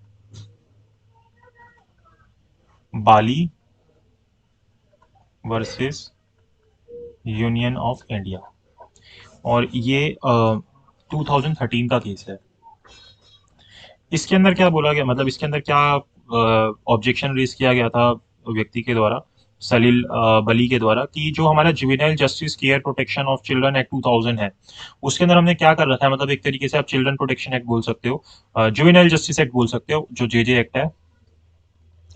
बाली वर्सेस यूनियन ऑफ इंडिया, और ये 2013 का केस है। इसके अंदर क्या बोला गया, मतलब इसके अंदर क्या ऑब्जेक्शन रेज किया गया था व्यक्ति के द्वारा, सलील बली के द्वारा, कि जो हमारा juvenile justice care protection of children act 2000 है, उसके अंदर हमने क्या कर रखा है, मतलब एक तरीके से आप चिल्ड्रन प्रोटेक्शन एक्ट बोल सकते हो, जुवेनाइल जस्टिस एक्ट बोल सकते हो, जो जेजे एक्ट है,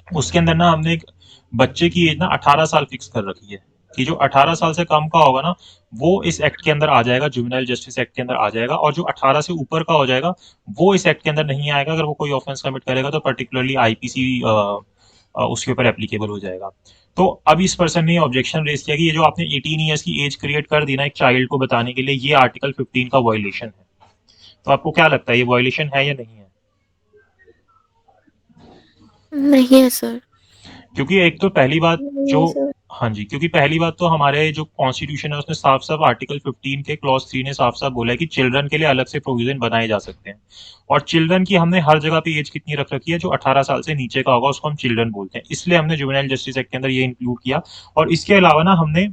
उसके अंदर ना हमने एक बच्चे की एज ना 18 साल फिक्स कर रखी है, कि जो 18 साल से कम का होगा ना वो इस एक्ट के अंदर आ जाएगा, जुवेनाइल जस्टिस एक्ट के अंदर आ जाएगा, और जो 18 से ऊपर का हो जाएगा वो इस एक्ट के अंदर नहीं आएगा। अगर वो कोई ऑफेंस कमिट करेगा तो पर्टिकुलरली आईपीसी उसके ऊपर एप्लीकेबल हो जाएगा। तो अब इस पर्सन ने ऑब्जेक्शन रेज किया कि ये जो आपने 18 ईयर्स की एज क्रिएट कर दी ना एक चाइल्ड को बताने के लिए, ये आर्टिकल 15 का वायलेशन है। तो आपको क्या लगता है ये वायलेशन है या नहीं है? नहीं है सर। क्योंकि एक तो पहली बात नहीं जो है सर। हाँ जी, क्योंकि पहली बात तो हमारे जो कॉन्स्टिट्यूशन है उसने साफ साफ आर्टिकल 15 के क्लॉज 3 ने साफ साफ बोला है कि चिल्ड्रन के लिए अलग से प्रोविजन बनाए जा सकते हैं। और चिल्ड्रन की हमने हर जगह पे एज कितनी रख रखी है, जो 18 साल से नीचे का होगा उसको हम चिल्ड्रन बोलते हैं, इसलिए हमने जुवेनाइल जस्टिस एक्ट के अंदर ये इंक्लूड किया। और इसके अलावा ना हमने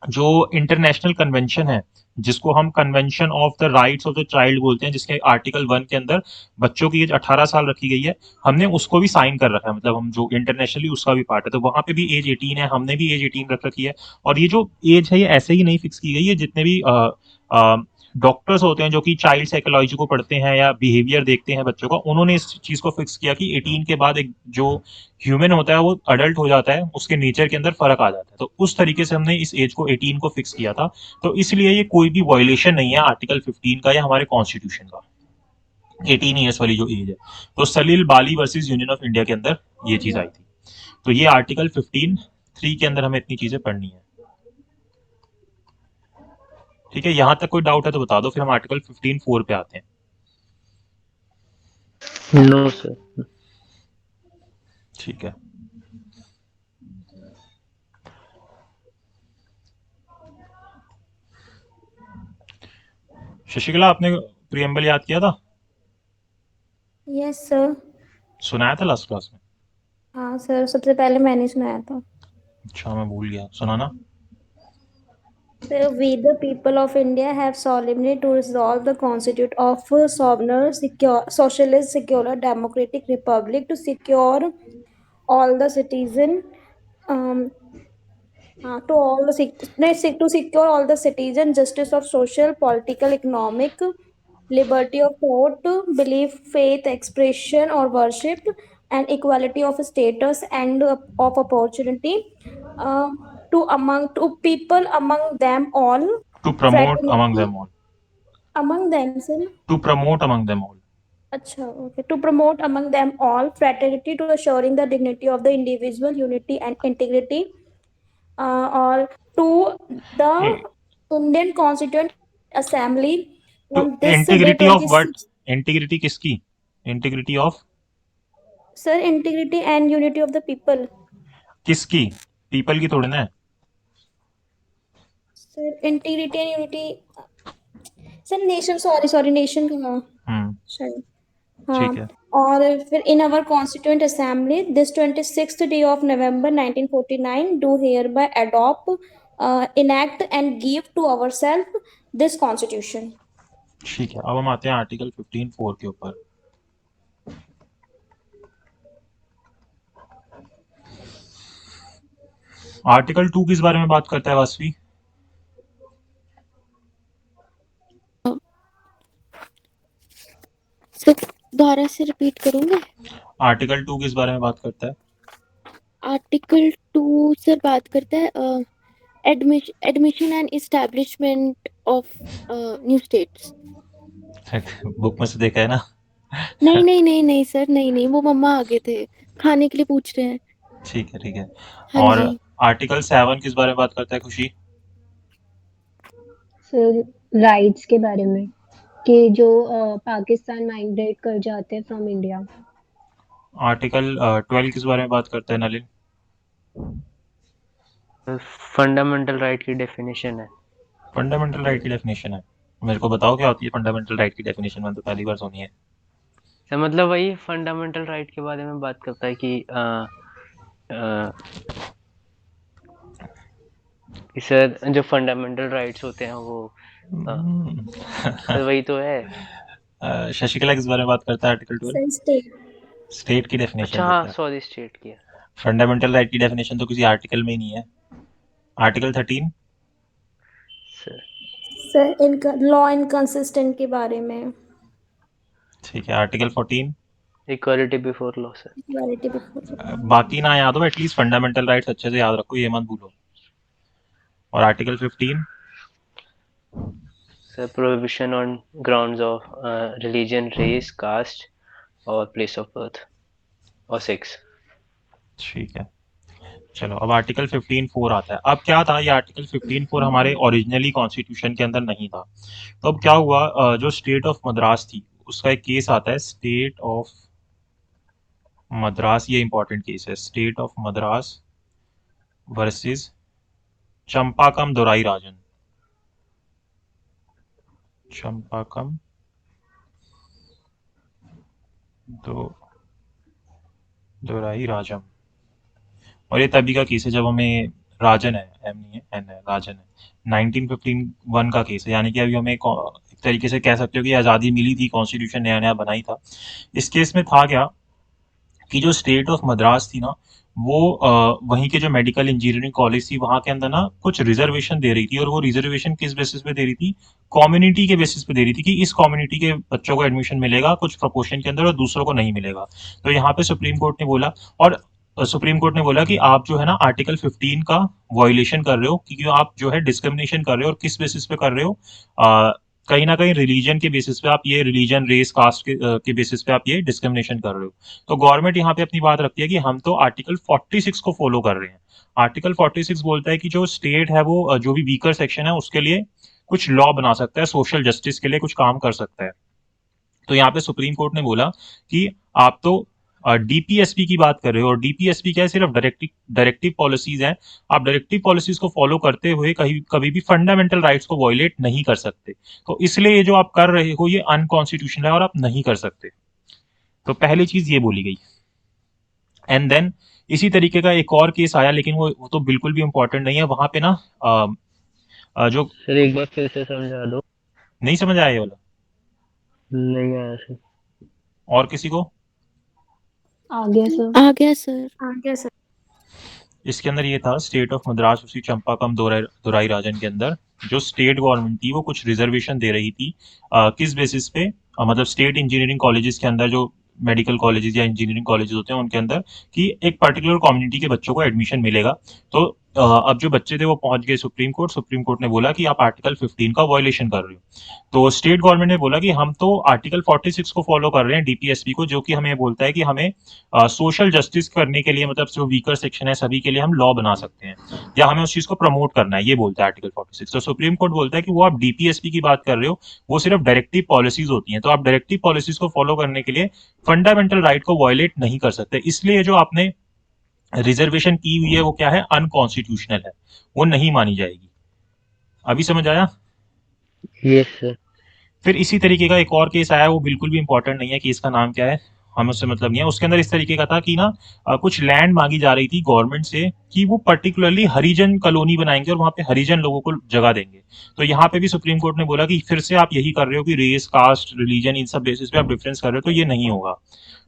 जो इंटरनेशनल कन्वेंशन है, जिसको हम convention of the rights of the child बोलते हैं, जिसके आर्टिकल 1 के अंदर बच्चों की एज 18 साल रखी गई है, हमने उसको भी साइन कर रखा है, मतलब हम जो इंटरनेशनली उसका भी पार्ट है, तो वहां पे भी एज 18 है, हमने भी एज 18 रख रखी है। और ये जो एज है ये ऐसे ही नहीं फिक्स की गई है, जितने भी डॉक्टर्स होते हैं जो कि चाइल्ड साइकोलॉजी को पढ़ते हैं या बिहेवियर देखते हैं बच्चों का, उन्होंने इस चीज को फिक्स किया कि 18 के बाद एक जो ह्यूमन होता है वो अडल्ट हो जाता है, उसके नेचर के अंदर फर्क आ जाता है, तो उस तरीके से हमने इस एज को 18 को फिक्स किया था। तो इसलिए ये कोई भी वायलेशन नहीं है आर्टिकल 15 का या हमारे कॉन्स्टिट्यूशन का, 18 ईयर्स वाली जो एज है। तो सलील बाली वर्सेस यूनियन ऑफ इंडिया के अंदर ये चीज आई थी। तो ये आर्टिकल 15(3) के अंदर हमें इतनी चीजें पढ़नी है। ठीक है, यहां तक कोई डाउट है तो बता दो, फिर हम आर्टिकल 15(4) पे आते हैं। No sir. ठीक है, शशिकला आपने प्रियम्बल याद किया था, यस सर। सुनाया था लास्ट क्लास में? हाँ सर, सबसे पहले मैंने सुनाया था। अच्छा, मैं भूल गया, सुनाना। So, we the people of India have solemnly to resolve the Constitute of a sovereign, secure, socialist, secular, democratic republic to secure all the citizen, um, to all the to secure all the citizen justice of social, political, economic, liberty of thought, belief, faith, expression or worship, and equality of status and of opportunity, uh, to people among them all, to promote among fraternity them all. among them, sir. To promote among them all. Acha, okay. To promote among them all fraternity to assuring the dignity of the individual, unity and integrity, or to the Indian Constituent Assembly तो on this day integrity of what? 26. Integrity किसकी? Integrity of Sir, integrity and unity of the people. किसकी? People की थोड़ी ना है। Sir, integrity and unity. Sir, nation. Sorry, nation का. Sorry. ठीक हाँ, है, और फिर in our constituent assembly this 26th day of November 1949 do hereby adopt, enact and give to ourselves this constitution. ठीक है। अब हम आते हैं आर्टिकल 15(4) के ऊपर। आर्टिकल 2 किस बारे में बात करता है वासवी? सर दोबारा से रिपीट करूंगे। आर्टिकल 2 किस बारे में बात करता है? आर्टिकल 2 सर बात करता है admission and establishment of new states. Book में से देखा है ना? नहीं सर, नहीं वो मम्मा आ गए थे, खाने के लिए पूछ रहे हैं। ठीक है, ठीक है। हाँ और जी। आर्टिकल 7 किस बारे में बात करता है खुशी? सर राइट्स के बारे में, कि जो पाकिस्तान माइग्रेट कर जाते हैं फ्रॉम इंडिया। आर्टिकल 12 किस बारे में बात करता है नलिन? फंडामेंटल राइट की डेफिनेशन है। फंडामेंटल राइट की डेफिनेशन है। मेरे को बताओ क्या होती है फंडामेंटल राइट की डेफिनेशन, मैंने तो पहली बार सुनी है। सर मतलब वही फंडामेंटल राइट के बारे में बात करता है कि सर जो फंडामेंटल राइट्स होते हैं वो सर वही तो है। शशिकला किस बारे में बात करता है आर्टिकल 12? Sir, state. स्टेट की डेफिनेशन अच्छा हाँ, देता है। सॉरी, स्टेट की है। फंडामेंटल राइट की डेफिनेशन तो किसी आर्टिकल में ही नहीं है। आर्टिकल 13 सर इनका लॉ इनकंसिस्टेंट के बारे में। ठीक है। Article 14 equality before law sir. Equality before. बाकी ना याद हो, एटलीस्ट फंडामेंटल राइट्स अच्छे से याद रखो, ये मत भूलो। और article 15 sir prohibition on grounds of religion, race, caste और प्लेस ऑफ बर्थ और सेक्स। ठीक है। चलो अब आर्टिकल 15(4) आता है। अब क्या था, ये आर्टिकल 15(4) हमारे ओरिजिनली कॉन्स्टिट्यूशन के अंदर नहीं था। तो अब क्या हुआ, जो स्टेट ऑफ मद्रास थी उसका एक केस आता है, स्टेट ऑफ मद्रास, ये इंपॉर्टेंट केस है, state of Madras versus चंपाकम Dorai राजन। चंपाकम दोराई राजम। और ये तभी का केस है जब हमें राजन है, एम नहीं है, एन है, राजन है, 1951 का केस है। यानी कि अभी हमें एक तरीके से कह सकते हो कि आज़ादी मिली थी, कॉन्स्टिट्यूशन नया नया बना ही था। इस केस में था क्या कि जो स्टेट ऑफ मद्रास थी ना, वो वहीं के जो मेडिकल इंजीनियरिंग कॉलेज थी वहाँ के अंदर ना कुछ रिजर्वेशन दे रही थी। और वो रिजर्वेशन किस बेसिस पे दे रही थी, कम्युनिटी के बेसिस पे दे रही थी कि इस कम्युनिटी के बच्चों को एडमिशन मिलेगा कुछ प्रोपोर्शन के अंदर और दूसरों को नहीं मिलेगा। तो यहाँ पे सुप्रीम कोर्ट ने बोला, और सुप्रीम कोर्ट ने बोला कि आप जो है ना आर्टिकल 15 का वायोलेशन कर रहे हो, क्योंकि आप जो है डिस्क्रिमिनेशन कर रहे हो। और किस बेसिस पे कर रहे हो, कहीं ना कहीं रिलीजन के बेसिस पे आप ये, रिलीजन रेस कास्ट के बेसिस पे आप ये डिस्क्रिमिनेशन कर रहे हो। तो गवर्नमेंट यहाँ पे अपनी बात रखती है कि हम तो आर्टिकल 46 को फॉलो कर रहे हैं। आर्टिकल 46 बोलता है कि जो स्टेट है वो जो भी वीकर सेक्शन है उसके लिए कुछ लॉ बना सकता है, सोशल जस्टिस के लिए कुछ काम कर सकता है। तो यहाँ पे सुप्रीम कोर्ट ने बोला कि आप तो डीपीएसपी की बात कर रहे हो, और डीपीएसपी क्या है, सिर्फ डायरेक्टिव पॉलिसीज हैं। आप डायरेक्टिव पॉलिसीज को फॉलो करते हुए कहीं कभी भी फंडामेंटल राइट्स को वायलेट नहीं कर सकते। तो इसलिए ये जो आप कर रहे हो ये अनकॉन्स्टिट्यूशनल है और आप नहीं कर सकते। तो पहली चीज ये बोली गई। एंड देन इसी तरीके का एक और केस आया, लेकिन वो तो बिल्कुल भी इंपॉर्टेंट नहीं है। वहां पे ना जो सर एक बार फिर से समझा दो। नहीं समझ आया ये वाला, नहीं आया सर। और किसी को आ गया सर। आ गया सर। आगे सर। इसके अंदर ये था, स्टेट ऑफ मद्रास उसी चंपाकम दोराई राजन के अंदर जो स्टेट गवर्नमेंट थी वो कुछ रिजर्वेशन दे रही थी। किस बेसिस पे, मतलब स्टेट इंजीनियरिंग कॉलेजेस के अंदर, जो मेडिकल कॉलेजेस या इंजीनियरिंग कॉलेजेस होते हैं उनके अंदर, कि एक पर्टिकुलर कम्युनिटी के बच्चों को एडमिशन मिलेगा। तो अब जो बच्चे थे वो पहुंच गए सुप्रीम कोर्ट। सुप्रीम कोर्ट ने बोला कि आप आर्टिकल 15 का वायोलेशन कर रहे हो। तो स्टेट गवर्नमेंट ने बोला कि हम तो आर्टिकल 46 को फॉलो कर रहे हैं, डीपीएसपी को, जो कि हमें बोलता है कि हमें सोशल जस्टिस करने के लिए, मतलब जो वीकर सेक्शन है सभी के लिए हम लॉ बना सकते हैं, या हमें उस चीज को प्रमोट करना है, ये बोलता है आर्टिकल 46। तो सुप्रीम कोर्ट बोलता है कि वो आप डीपीएसपी की बात कर रहे हो, वो सिर्फ डायरेक्टिव पॉलिसीज होती हैं। तो आप डायरेक्टिव पॉलिसीज को फॉलो करने के लिए फंडामेंटल राइट को वायलेट नहीं कर सकते। इसलिए जो आपने रिजर्वेशन की हुई है वो क्या है, अनकॉन्स्टिट्यूशनल है, वो नहीं मानी जाएगी। अभी समझ आया। Yes sir. फिर इसी तरीके का एक और केस आया, वो बिल्कुल भी इंपॉर्टेंट नहीं है, केस का नाम क्या है हमें उससे मतलब नहीं है। उसके अंदर इस तरीके का था कि ना कुछ लैंड मांगी जा रही थी गवर्नमेंट से कि वो पर्टिकुलरली हरिजन कॉलोनी बनाएंगे और वहां पे हरिजन लोगों को जगह देंगे। तो यहाँ पे भी सुप्रीम कोर्ट ने बोला कि फिर से आप यही कर रहे हो कि रेस, कास्ट, रिलीजन, इन सब बेसिस पे आप डिफरेंस कर रहे हो, तो ये नहीं होगा।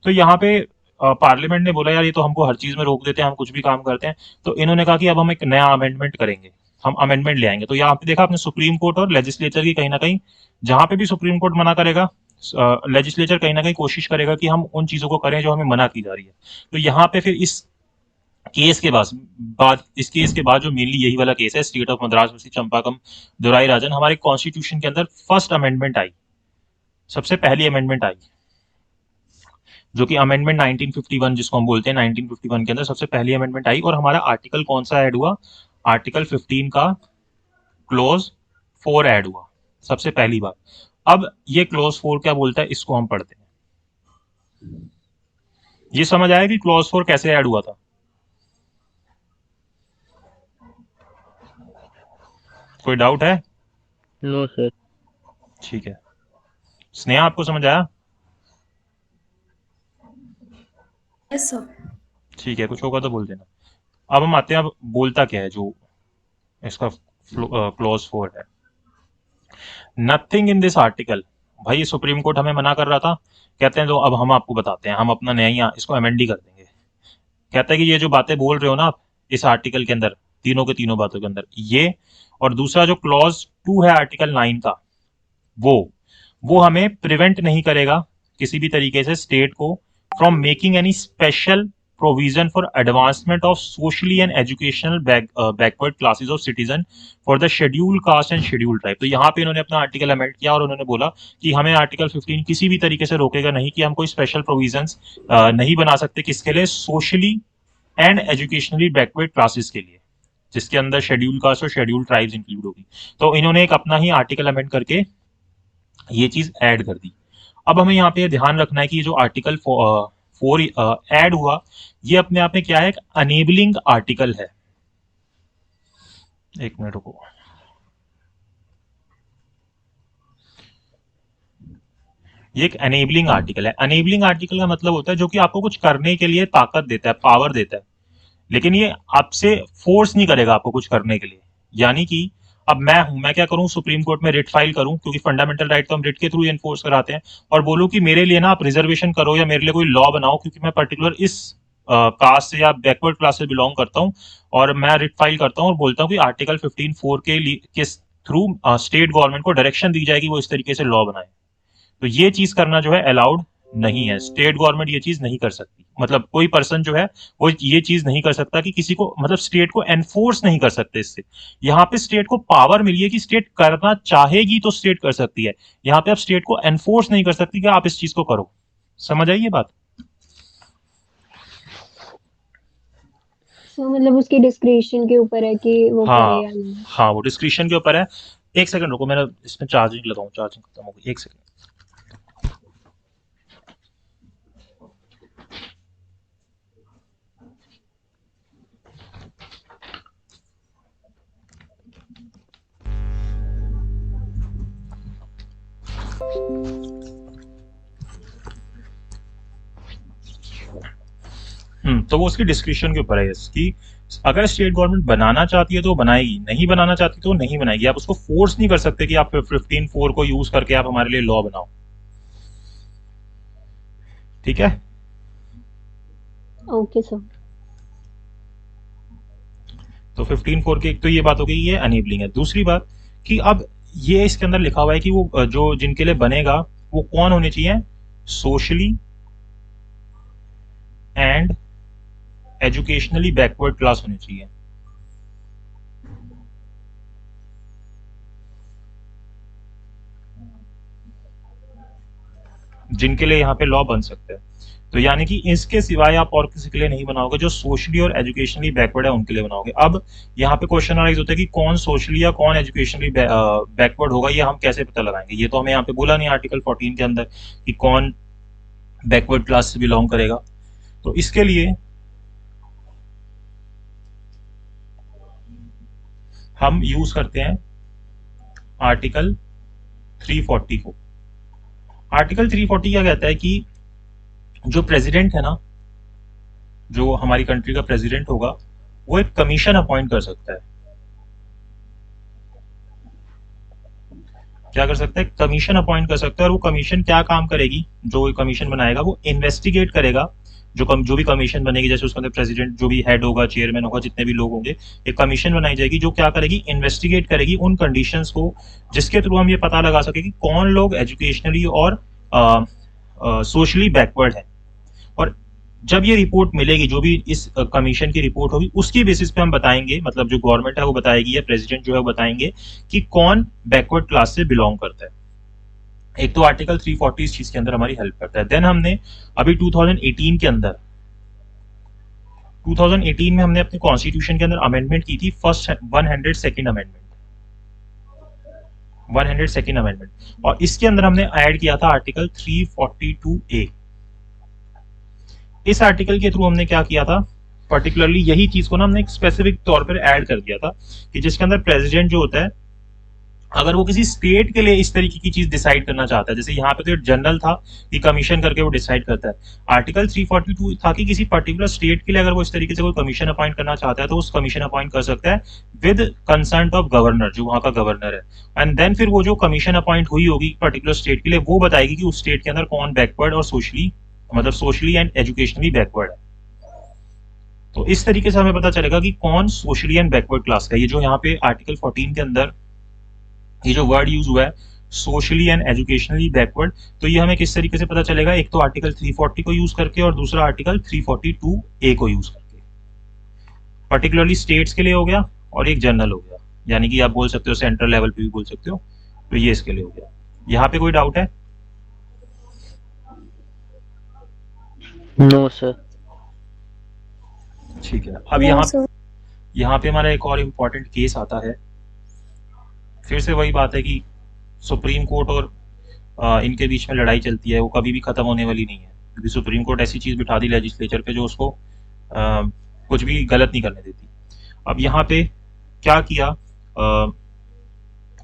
तो यहाँ पे पार्लियामेंट ने बोला यार ये तो हमको हर चीज में रोक देते हैं, हम कुछ भी काम करते हैं। तो इन्होंने कहा कि अब हम एक नया अमेंडमेंट करेंगे, हम अमेंडमेंट ले आएंगे। तो यहाँ पे देखा आपने सुप्रीम कोर्ट और लेजिस्लेचर की कहीं ना कहीं, जहां पे भी सुप्रीम कोर्ट मना करेगा, लेजिस्लेचर कहीं ना कहीं कोशिश करेगा कि हम उन चीजों को करें जो हमें मना की जा रही है। तो यहाँ पे फिर इस केस के बाद इस केस के बाद जो मेनली यही वाला केस है, state of Madras versus चंपाकम Dorai राजन, हमारे कॉन्स्टिट्यूशन के अंदर फर्स्ट अमेंडमेंट आई, सबसे पहली अमेंडमेंट आई, जो कि अमेंडमेंट 1951 जिसको हम बोलते हैं, 1951 के अंदर सबसे पहली अमेंडमेंट आई। और हमारा आर्टिकल कौन सा ऐड हुआ, आर्टिकल 15 का क्लोज 4 ऐड हुआ सबसे पहली बार। अब ये क्लोज 4 क्या बोलता है, इसको हम पढ़ते हैं। ये समझ आया कि क्लोज 4 कैसे ऐड हुआ था। कोई डाउट है? No sir. ठीक है, स्नेहा आपको समझ आया? Yes sir. ठीक है, कुछ होगा तो बोल देना। अब हम आते हैं, अब बोलता क्या है जो इसका क्लोज 4 है। नथिंग इन दिस आर्टिकल, भाई ये सुप्रीम कोर्ट हमें मना कर रहा था, कहते हैं तो अब हम आपको बताते हैं, हम अपना नया इसको अमेंड ही कर देंगे। कहता है कि ये जो बातें बोल रहे हो ना आप इस आर्टिकल के अंदर, तीनों के तीनों बातों के अंदर ये, और दूसरा जो क्लॉज 2 है आर्टिकल 9 का, वो हमें प्रिवेंट नहीं करेगा किसी भी तरीके से स्टेट को from making any special provision for advancement of socially and educational backward classes of citizen for the schedule caste and schedule tribe. तो यहाँ पे इन्होंने अपना आर्टिकल अमेंड किया और उन्होंने बोला कि हमें आर्टिकल 15 किसी भी तरीके से रोकेगा नहीं कि हम कोई स्पेशल प्रोविजंस नहीं बना सकते, किसके लिए, socially and educationally backward classes के लिए, जिसके अंदर शेड्यूल कास्ट और शेड्यूल ट्राइब्स इंक्लूड होगी। तो इन्होंने एक अपना ही आर्टिकल अमेंड करके ये चीज ऐड कर दी। अब हमें यहाँ पे ध्यान रखना है कि ये जो आर्टिकल 4 ऐड हुआ, ये अपने आप में क्या है, एक अनेबलिंग आर्टिकल है। एक मिनट रुको, ये एक अनेबलिंग आर्टिकल है। अनेबलिंग आर्टिकल का मतलब होता है जो कि आपको कुछ करने के लिए ताकत देता है, पावर देता है, लेकिन ये आपसे फोर्स नहीं करेगा आपको कुछ करने के लिए। यानी कि अब मैं क्या करूं, सुप्रीम कोर्ट में रिट फाइल करूं, क्योंकि फंडामेंटल राइट तो हम रिट के थ्रू एनफोर्स कराते हैं, और बोलूं कि मेरे लिए ना आप रिजर्वेशन करो या मेरे लिए कोई लॉ बनाओ, क्योंकि मैं पर्टिकुलर इस कास्ट से या बैकवर्ड क्लास से बिलोंग करता हूं, और मैं रिट फाइल करता हूं और बोलता हूं कि आर्टिकल 15(4) के थ्रू स्टेट गवर्नमेंट को डायरेक्शन दी जाएगी वो इस तरीके से लॉ बनाए। तो ये चीज करना जो है अलाउड नहीं है, स्टेट गवर्नमेंट ये चीज नहीं कर सकती। मतलब कोई पर्सन जो है वो ये चीज नहीं कर सकता कि किसी को, मतलब स्टेट को एनफोर्स नहीं कर सकते इससे। यहाँ पे स्टेट को पावर मिली है कि स्टेट करना चाहेगी तो स्टेट कर सकती है, यहाँ पे आप स्टेट को एनफोर्स नहीं कर सकती कि आप इस चीज को करो। समझ आई ये बात? तो मतलब उसके डिस्क्रिप्शन के ऊपर है कि वो करे हाँ या नहीं। हाँ, वो डिस्क्रिप्शन के ऊपर है। एक सेकंड रुको, मेरा इसमें चार्जिंग लगाऊं, चार्जिंग खत्म हो गई, एक सेकंड। तो वो उसकी डिस्क्रिप्शन के ऊपर है इसकी। अगर स्टेट गवर्नमेंट बनाना चाहती है तो बनाएगी, नहीं बनाना चाहती तो नहीं बनाएगी। आप उसको फोर्स नहीं कर सकते कि आप 15(4) को यूज करके आप हमारे लिए लॉ बनाओ। ठीक है, ओके सर। तो 15(4) की एक तो ये बात हो गई, ये अनेबलिंग है। दूसरी बात कि अब ये इसके अंदर लिखा हुआ है कि वो जो जिनके लिए बनेगा वो कौन होने चाहिए, socially and educationally backward class होनी चाहिए। जिनके लिए यहाँ पे लॉ बन सकते हैं। तो यानी कि इसके सिवाय आप और किसी के लिए नहीं बनाओगे, जो सोशली और एजुकेशनली बैकवर्ड है उनके लिए बनाओगे। अब यहाँ पे क्वेश्चन राइज होता है कि कौन सोशली या कौन एजुकेशनली बैकवर्ड होगा, ये हम कैसे पता लगाएंगे? ये तो हमें यहाँ पे बोला नहीं आर्टिकल 14 के अंदर कि कौन बैकवर्ड क्लास से बिलोंग करेगा। तो इसके लिए हम यूज करते हैं आर्टिकल 340 को। आर्टिकल 340 क्या कहता है कि जो प्रेसिडेंट है ना, जो हमारी कंट्री का प्रेसिडेंट होगा, वो एक कमीशन अपॉइंट कर सकता है। क्या कर सकता है? कमीशन अपॉइंट कर सकता है। और वो कमीशन क्या काम करेगी? जो कमीशन बनाएगा वो इन्वेस्टिगेट करेगा। जो भी कमीशन बनेगी, जैसे उसके अंदर प्रेसिडेंट जो भी हेड होगा, चेयरमैन होगा, जितने भी लोग होंगे, एक कमीशन बनाई जाएगी जो क्या करेगी, इन्वेस्टिगेट करेगी उन कंडीशंस को जिसके थ्रू हम ये पता लगा सके कि कौन लोग एजुकेशनली और सोशली बैकवर्ड है। और जब ये रिपोर्ट मिलेगी, जो भी इस कमीशन की रिपोर्ट होगी, उसकी बेसिस पे हम बताएंगे, मतलब जो गवर्नमेंट है वो बताएगी या प्रेसिडेंट जो है वो बताएंगे कि कौन बैकवर्ड क्लास से बिलोंग करता है। एक तो आर्टिकल 340 इस चीज के अंदर हमारी हेल्प करता है। देन हमने अभी 2018 के अंदर 2018 में हमने अपने कॉन्स्टिट्यूशन के अंदर अमेंडमेंट की थी, first 102nd amendment, 102nd amendment. और इसके अंदर हमने ऐड किया था आर्टिकल 342A। इस आर्टिकल के थ्रू हमने क्या किया था, पर्टिकुलरली यही चीज को ना हमने एक स्पेसिफिक तौर पर ऐड कर दिया था कि जिसके अंदर प्रेसिडेंट जो होता है, अगर वो किसी स्टेट के लिए इस तरीके की चीज डिसाइड करना चाहता है, जैसे यहाँ पे तो जनरल था कि कमीशन करके वो डिसाइड करता है, आर्टिकल 342 था कि किसी पर्टिकुलर स्टेट के लिए अगर वो इस तरीके से कोई कमीशन अपॉइंट करना चाहता है तो उस कमीशन अपॉइंट कर सकता है विद कंसर्ट ऑफ गवर्नर, जो वहाँ का गवर्नर है। एंड देन फिर वो जो कमीशन अपॉइंट हुई होगी पर्टिकुलर स्टेट के लिए, वो बताएगी कि उस स्टेट के अंदर कौन बैकवर्ड और सोशली, मतलब सोशली एंड एजुकेशनली बैकवर्ड है। तो इस तरीके से हमें पता चलेगा कि कौन सोशली एंड बैकवर्ड क्लास का है। ये जो यहाँ पे आर्टिकल 14 के अंदर ये जो वर्ड यूज हुआ है, सोशली एंड एजुकेशनली बैकवर्ड, तो ये हमें किस तरीके से पता चलेगा? एक तो आर्टिकल 340 को यूज करके और दूसरा आर्टिकल 342A को यूज करके। पर्टिकुलरली स्टेट्स के लिए हो गया और एक जनरल हो गया, यानी कि आप बोल सकते हो सेंट्रल लेवल पे भी बोल सकते हो। तो ये इसके लिए हो गया। यहाँ पे कोई डाउट है? No sir. ठीक है। अब Yes, sir. यहाँ पे हमारा एक और इम्पोर्टेंट केस आता है। फिर से वही बात है कि सुप्रीम कोर्ट और इनके बीच में लड़ाई चलती है, वो कभी भी खत्म होने वाली नहीं है, क्योंकि सुप्रीम कोर्ट ऐसी चीज बिठा दी लेजिस्लेचर पे जो उसको कुछ भी गलत नहीं करने देती। अब यहाँ पे क्या किया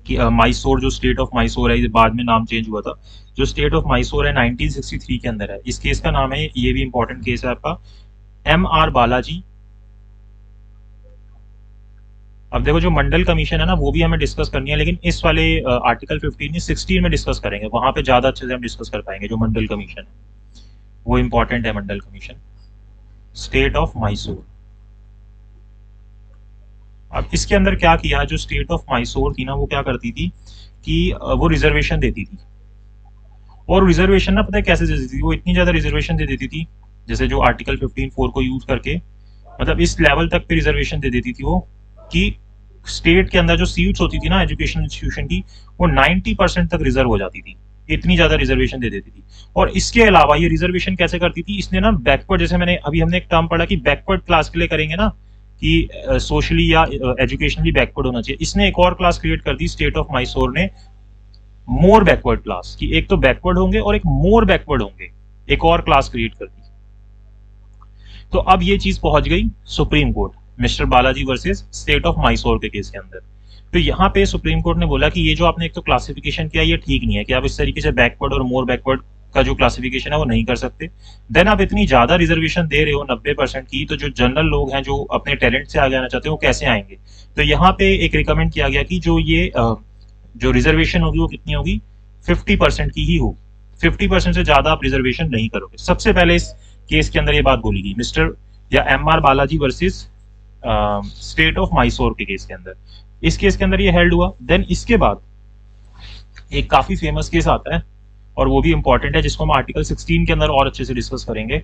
कि माइसोर, जो स्टेट ऑफ माइसोर है, बाद में नाम चेंज हुआ था, जो स्टेट ऑफ माइसोर है 1963 के अंदर है। इस केस का नाम है, ये भी इंपॉर्टेंट केस है आपका, MR बालाजी। अब देखो जो मंडल कमीशन है ना, वो भी हमें डिस्कस करनी है, लेकिन इस वाले आर्टिकल 15 16 में डिस्कस करेंगे, वहां पे ज्यादा अच्छे से हम डिस्कस कर पाएंगे। जो मंडल कमीशन है वो इंपॉर्टेंट है। मंडल कमीशन, स्टेट ऑफ माइसोर। अब इसके अंदर क्या किया, जो स्टेट ऑफ माइसोर थी ना, वो क्या करती थी कि वो रिजर्वेशन देती थी। और रिजर्वेशन ना, पता है कैसे देती थी? वो इतनी ज्यादा रिजर्वेशन दे देती थी, जैसे जो आर्टिकल 15(4) को यूज करके, मतलब इस लेवल तक पे रिजर्वेशन दे देती थी वो, कि स्टेट के अंदर जो सीट्स होती थी ना एजुकेशन इंस्टीट्यूशन की, वो 90% तक रिजर्व हो जाती थी। इतनी ज्यादा रिजर्वेशन दे देती थी। और इसके अलावा ये रिजर्वेशन कैसे करती थी, इसने ना बैकवर्ड, जैसे हमने एक टर्म पढ़ा कि बैकवर्ड क्लास के लिए करेंगे ना, कि सोशली या एजुकेशनली बैकवर्ड होना चाहिए, इसने एक और क्लास क्रिएट कर दी स्टेट ऑफ माइसोर ने, मोर बैकवर्ड क्लास, की एक तो बैकवर्ड होंगे और एक मोर बैकवर्ड होंगे, एक और क्लास क्रिएट कर दी। तो अब ये चीज पहुंच गई supreme court, mister Balaji versus state of Mysore के केस के अंदर। तो यहाँ पे सुप्रीम कोर्ट ने बोला कि ये जो आपने एक तो क्लासिफिकेशन किया, ये ठीक नहीं है, कि आप इस तरीके से बैकवर्ड और मोर बैकवर्ड का जो क्लासिफिकेशन है वो नहीं कर सकते। देन आप इतनी ज्यादा रिजर्वेशन दे रहे हो 90% की, तो जो जनरल लोग हैं जो अपने टैलेंट से आगे आना चाहते हैं, वो कैसे आएंगे? तो यहाँ पे एक रिकमेंड किया गया कि जो रिजर्वेशन होगी वो कितनी होगी, 50% की ही होगी। 50% से ज्यादा आप रिजर्वेशन नहीं करोगे। सबसे पहले इस केस के अंदर ये बात बोली गई, मिस्टर या MR Balaji versus state of Mysore के केस के अंदर। इस केस के अंदर ये हेल्ड हुआ। देन इसके बाद एक काफी फेमस केस आता है, और वो भी इंपॉर्टेंट है, जिसको हम आर्टिकल 16 के अंदर और अच्छे से डिस्कस करेंगे।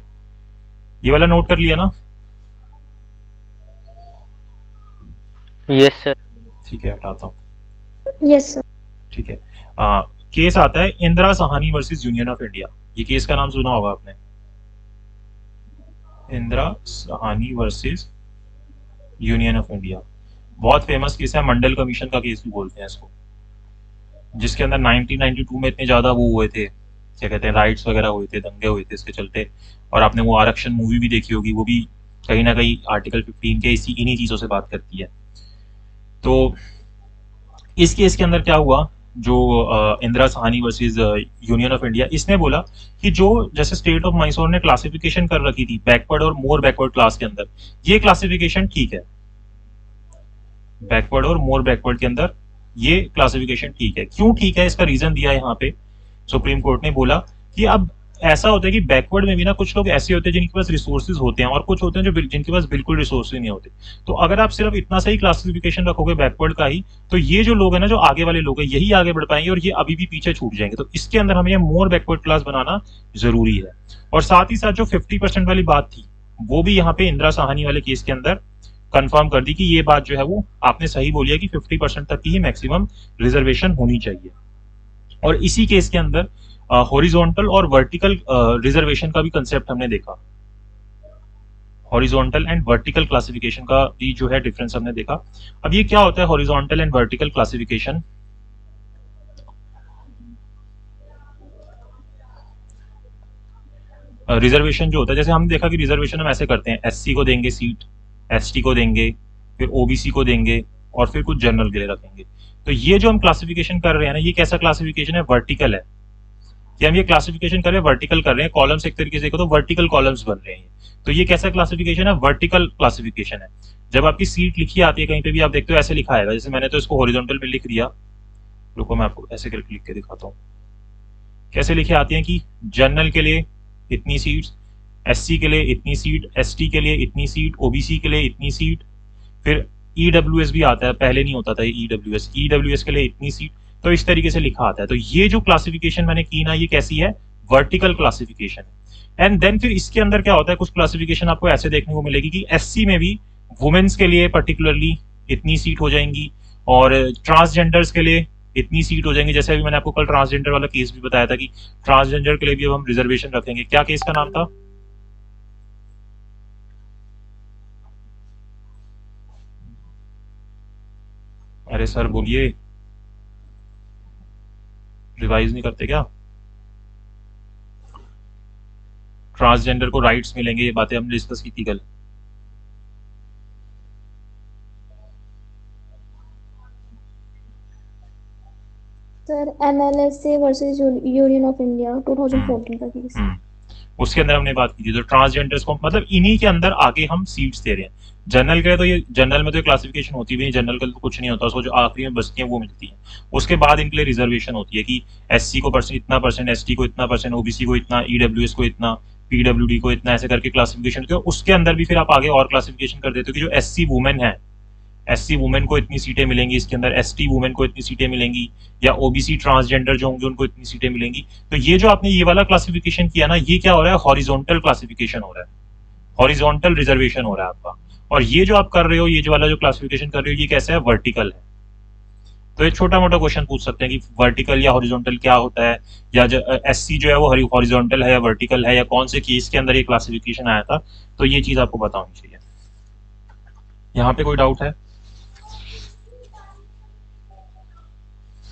ये वाला नोट कर लिया ना? Yes sir. ठीक है, हटाता हूँ। Yes, sir. ठीक है। केस आता है Indira Sahni versus union of India. ये केस का नाम सुना होगा आपने, Indira Sahni versus union of India. बहुत फेमस केस है, मंडल कमीशन का केस भी बोलते हैं इसको, जिसके अंदर 1992 में इतने ज्यादा वो हुए थे, क्या कहते हैं, राइट्स वगैरह हुए थे, दंगे हुए थे इसके चलते। और आपने वो आरक्षण मूवी भी देखी होगी, वो भी कहीं ना कहीं आर्टिकल 15 के इन्हीं चीजों से बात करती है। तो इस केस के अंदर क्या हुआ, जो Indira Sahni versus union of India, इसने बोला कि जो जैसे स्टेट ऑफ माइसोर ने क्लासिफिकेशन कर रखी थी बैकवर्ड और मोर बैकवर्ड क्लास के अंदर, ये क्लासिफिकेशन ठीक है। बैकवर्ड और मोर बैकवर्ड के अंदर ये क्लासिफिकेशन ठीक है। क्यों ठीक है, इसका रीजन दिया यहाँ पे सुप्रीम कोर्ट ने। बोला कि अब ऐसा होता है कि बैकवर्ड में भी ना कुछ लोग ऐसे होते हैं जिनके पास रिसोर्सेज होते हैं, और कुछ होते हैं जो जिनके पास बिल्कुल रिसोर्सेज नहीं होते। तो अगर आप सिर्फ इतना सही क्लासिफिकेशन रखोगे बैकवर्ड का ही, तो ये जो लोग हैं ना, जो आगे वाले लोग हैं, यही आगे बढ़ पाएंगे और ये अभी भी पीछे छूट जाएंगे। तो इसके अंदर हमें मोर बैकवर्ड क्लास बनाना जरूरी है। और साथ ही साथ जो 50% वाली बात थी, वो भी यहाँ पे इंदिरा साहनी वाले केस के अंदर कंफर्म कर दी कि ये बात जो है वो आपने सही बोली है कि 50% तक की ही मैक्सिमम रिजर्वेशन होनी चाहिए। और इसी केस के अंदर हॉरिजॉन्टल और वर्टिकल रिजर्वेशन का भी कंसेप्ट हमने देखा। हॉरिजॉन्टल एंड वर्टिकल क्लासिफिकेशन का भी जो है डिफरेंस हमने देखा। अब ये क्या होता है horizontal and vertical classification? Reservation जो होता है, जैसे हमने देखा कि रिजर्वेशन हम ऐसे करते हैं, SC को देंगे सीट, ST को देंगे, फिर OBC को देंगे, और फिर कुछ जनरल के लिए रखेंगे। तो ये जो हम क्लासिफिकेशन कर रहे हैं ना, ये कैसा क्लासिफिकेशन है? वर्टिकल है। कि हम ये क्लासिफिकेशन कर रहे हैं, वर्टिकल कर रहे हैं, कॉलम्स एक तरीके से देखो तो वर्टिकल कॉलम्स बन रहे हैं। तो ये कैसा क्लासिफिकेशन है? वर्टिकल क्लासिफिकेशन है। जब आपकी सीट लिखी आती है कहीं पे भी, आप देखते हो ऐसे लिखा आएगा, जैसे मैंने तो इसको हॉरिजॉन्टल में लिख दिया, रुको मैं आपको ऐसे करके लिख के दिखाता हूँ। कैसे लिखे आती है कि जनरल के लिए इतनी सीट्स, SC के लिए इतनी सीट, ST के लिए इतनी सीट, OBC के लिए इतनी सीट, फिर EWS भी आता है, पहले नहीं होता था EWS के लिए इतनी सीट। तो इस तरीके से लिखा आता है। तो ये जो क्लासिफिकेशन मैंने की ना, ये कैसी है? वर्टिकल क्लासिफिकेशन है। एंड देन फिर इसके अंदर क्या होता है, कुछ क्लासिफिकेशन आपको ऐसे देखने को मिलेगी कि SC में भी वुमेन्स के लिए पर्टिकुलरली इतनी सीट हो जाएंगी, और ट्रांसजेंडर्स के लिए इतनी सीट हो जाएंगी। जैसे अभी मैंने आपको कल ट्रांसजेंडर वाला केस भी बताया था कि ट्रांसजेंडर के लिए भी अब हम रिजर्वेशन रखेंगे। क्या केस का नाम था? अरे सर बोलिए, रिवाइज नहीं करते क्या? ट्रांसजेंडर को राइट्स मिलेंगे, ये बातें हमने डिस्कस की थी कल। Sir MLSA versus union of India 2014 का केस। उसके अंदर हमने बात की थी। तो ट्रांसजेंडर्स को मतलब इन्हीं के अंदर आगे हम सीट्स दे रहे हैं। जनरल के तो ये जनरल में तो क्लासिफिकेशन होती भी नहीं, जनरल का तो कुछ नहीं होता, उसको जो आखिरी में बचती है वो मिलती है। उसके बाद इनके लिए रिजर्वेशन होती है कि SC को इतना परसेंट, ST को इतना परसेंट, OBC को इतना, EWS को इतना, PWD को इतना, ऐसे करके क्लासिफिकेशन होती है। उसके अंदर भी फिर आप आगे और क्लासिफिकेशन कर देते हो कि जो SC वुमेन है, SC वुमेन को इतनी सीटें मिलेंगी इसके अंदर, ST वुमेन को इतनी सीटें मिलेंगी, या OBC ट्रांसजेंडर जो होंगे उनको इतनी सीटें मिलेंगी। तो ये जो आपने ये वाला क्लासिफिकेशन किया ना, ये क्या हो रहा है, हॉरिजॉन्टल क्लासिफिकेशन हो रहा है, हॉरिजॉन्टल रिजर्वेशन हो रहा है आपका। और ये जो आप कर रहे हो, ये जो वाला जो क्लासिफिकेशन कर रहे हो, ये कैसा है, वर्टिकल है। तो एक छोटा मोटा क्वेश्चन पूछ सकते हैं कि वर्टिकल या हॉरिजॉन्टल क्या होता है, या जो SC जो है वो हॉरिजॉन्टल है या वर्टिकल है, या कौन से केस के अंदर ये क्लासिफिकेशन आया था। तो ये चीज आपको पता होनी चाहिए। यहाँ पे कोई डाउट है?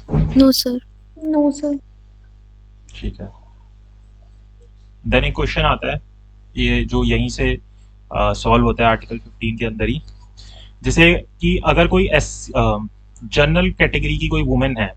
No sir. No sir. ठीक है। देन एक क्वेश्चन आता है, ये जो यहीं से सॉल्व होता है आर्टिकल 15 के अंदर ही, जैसे कि अगर कोई जनरल कैटेगरी की कोई वुमेन है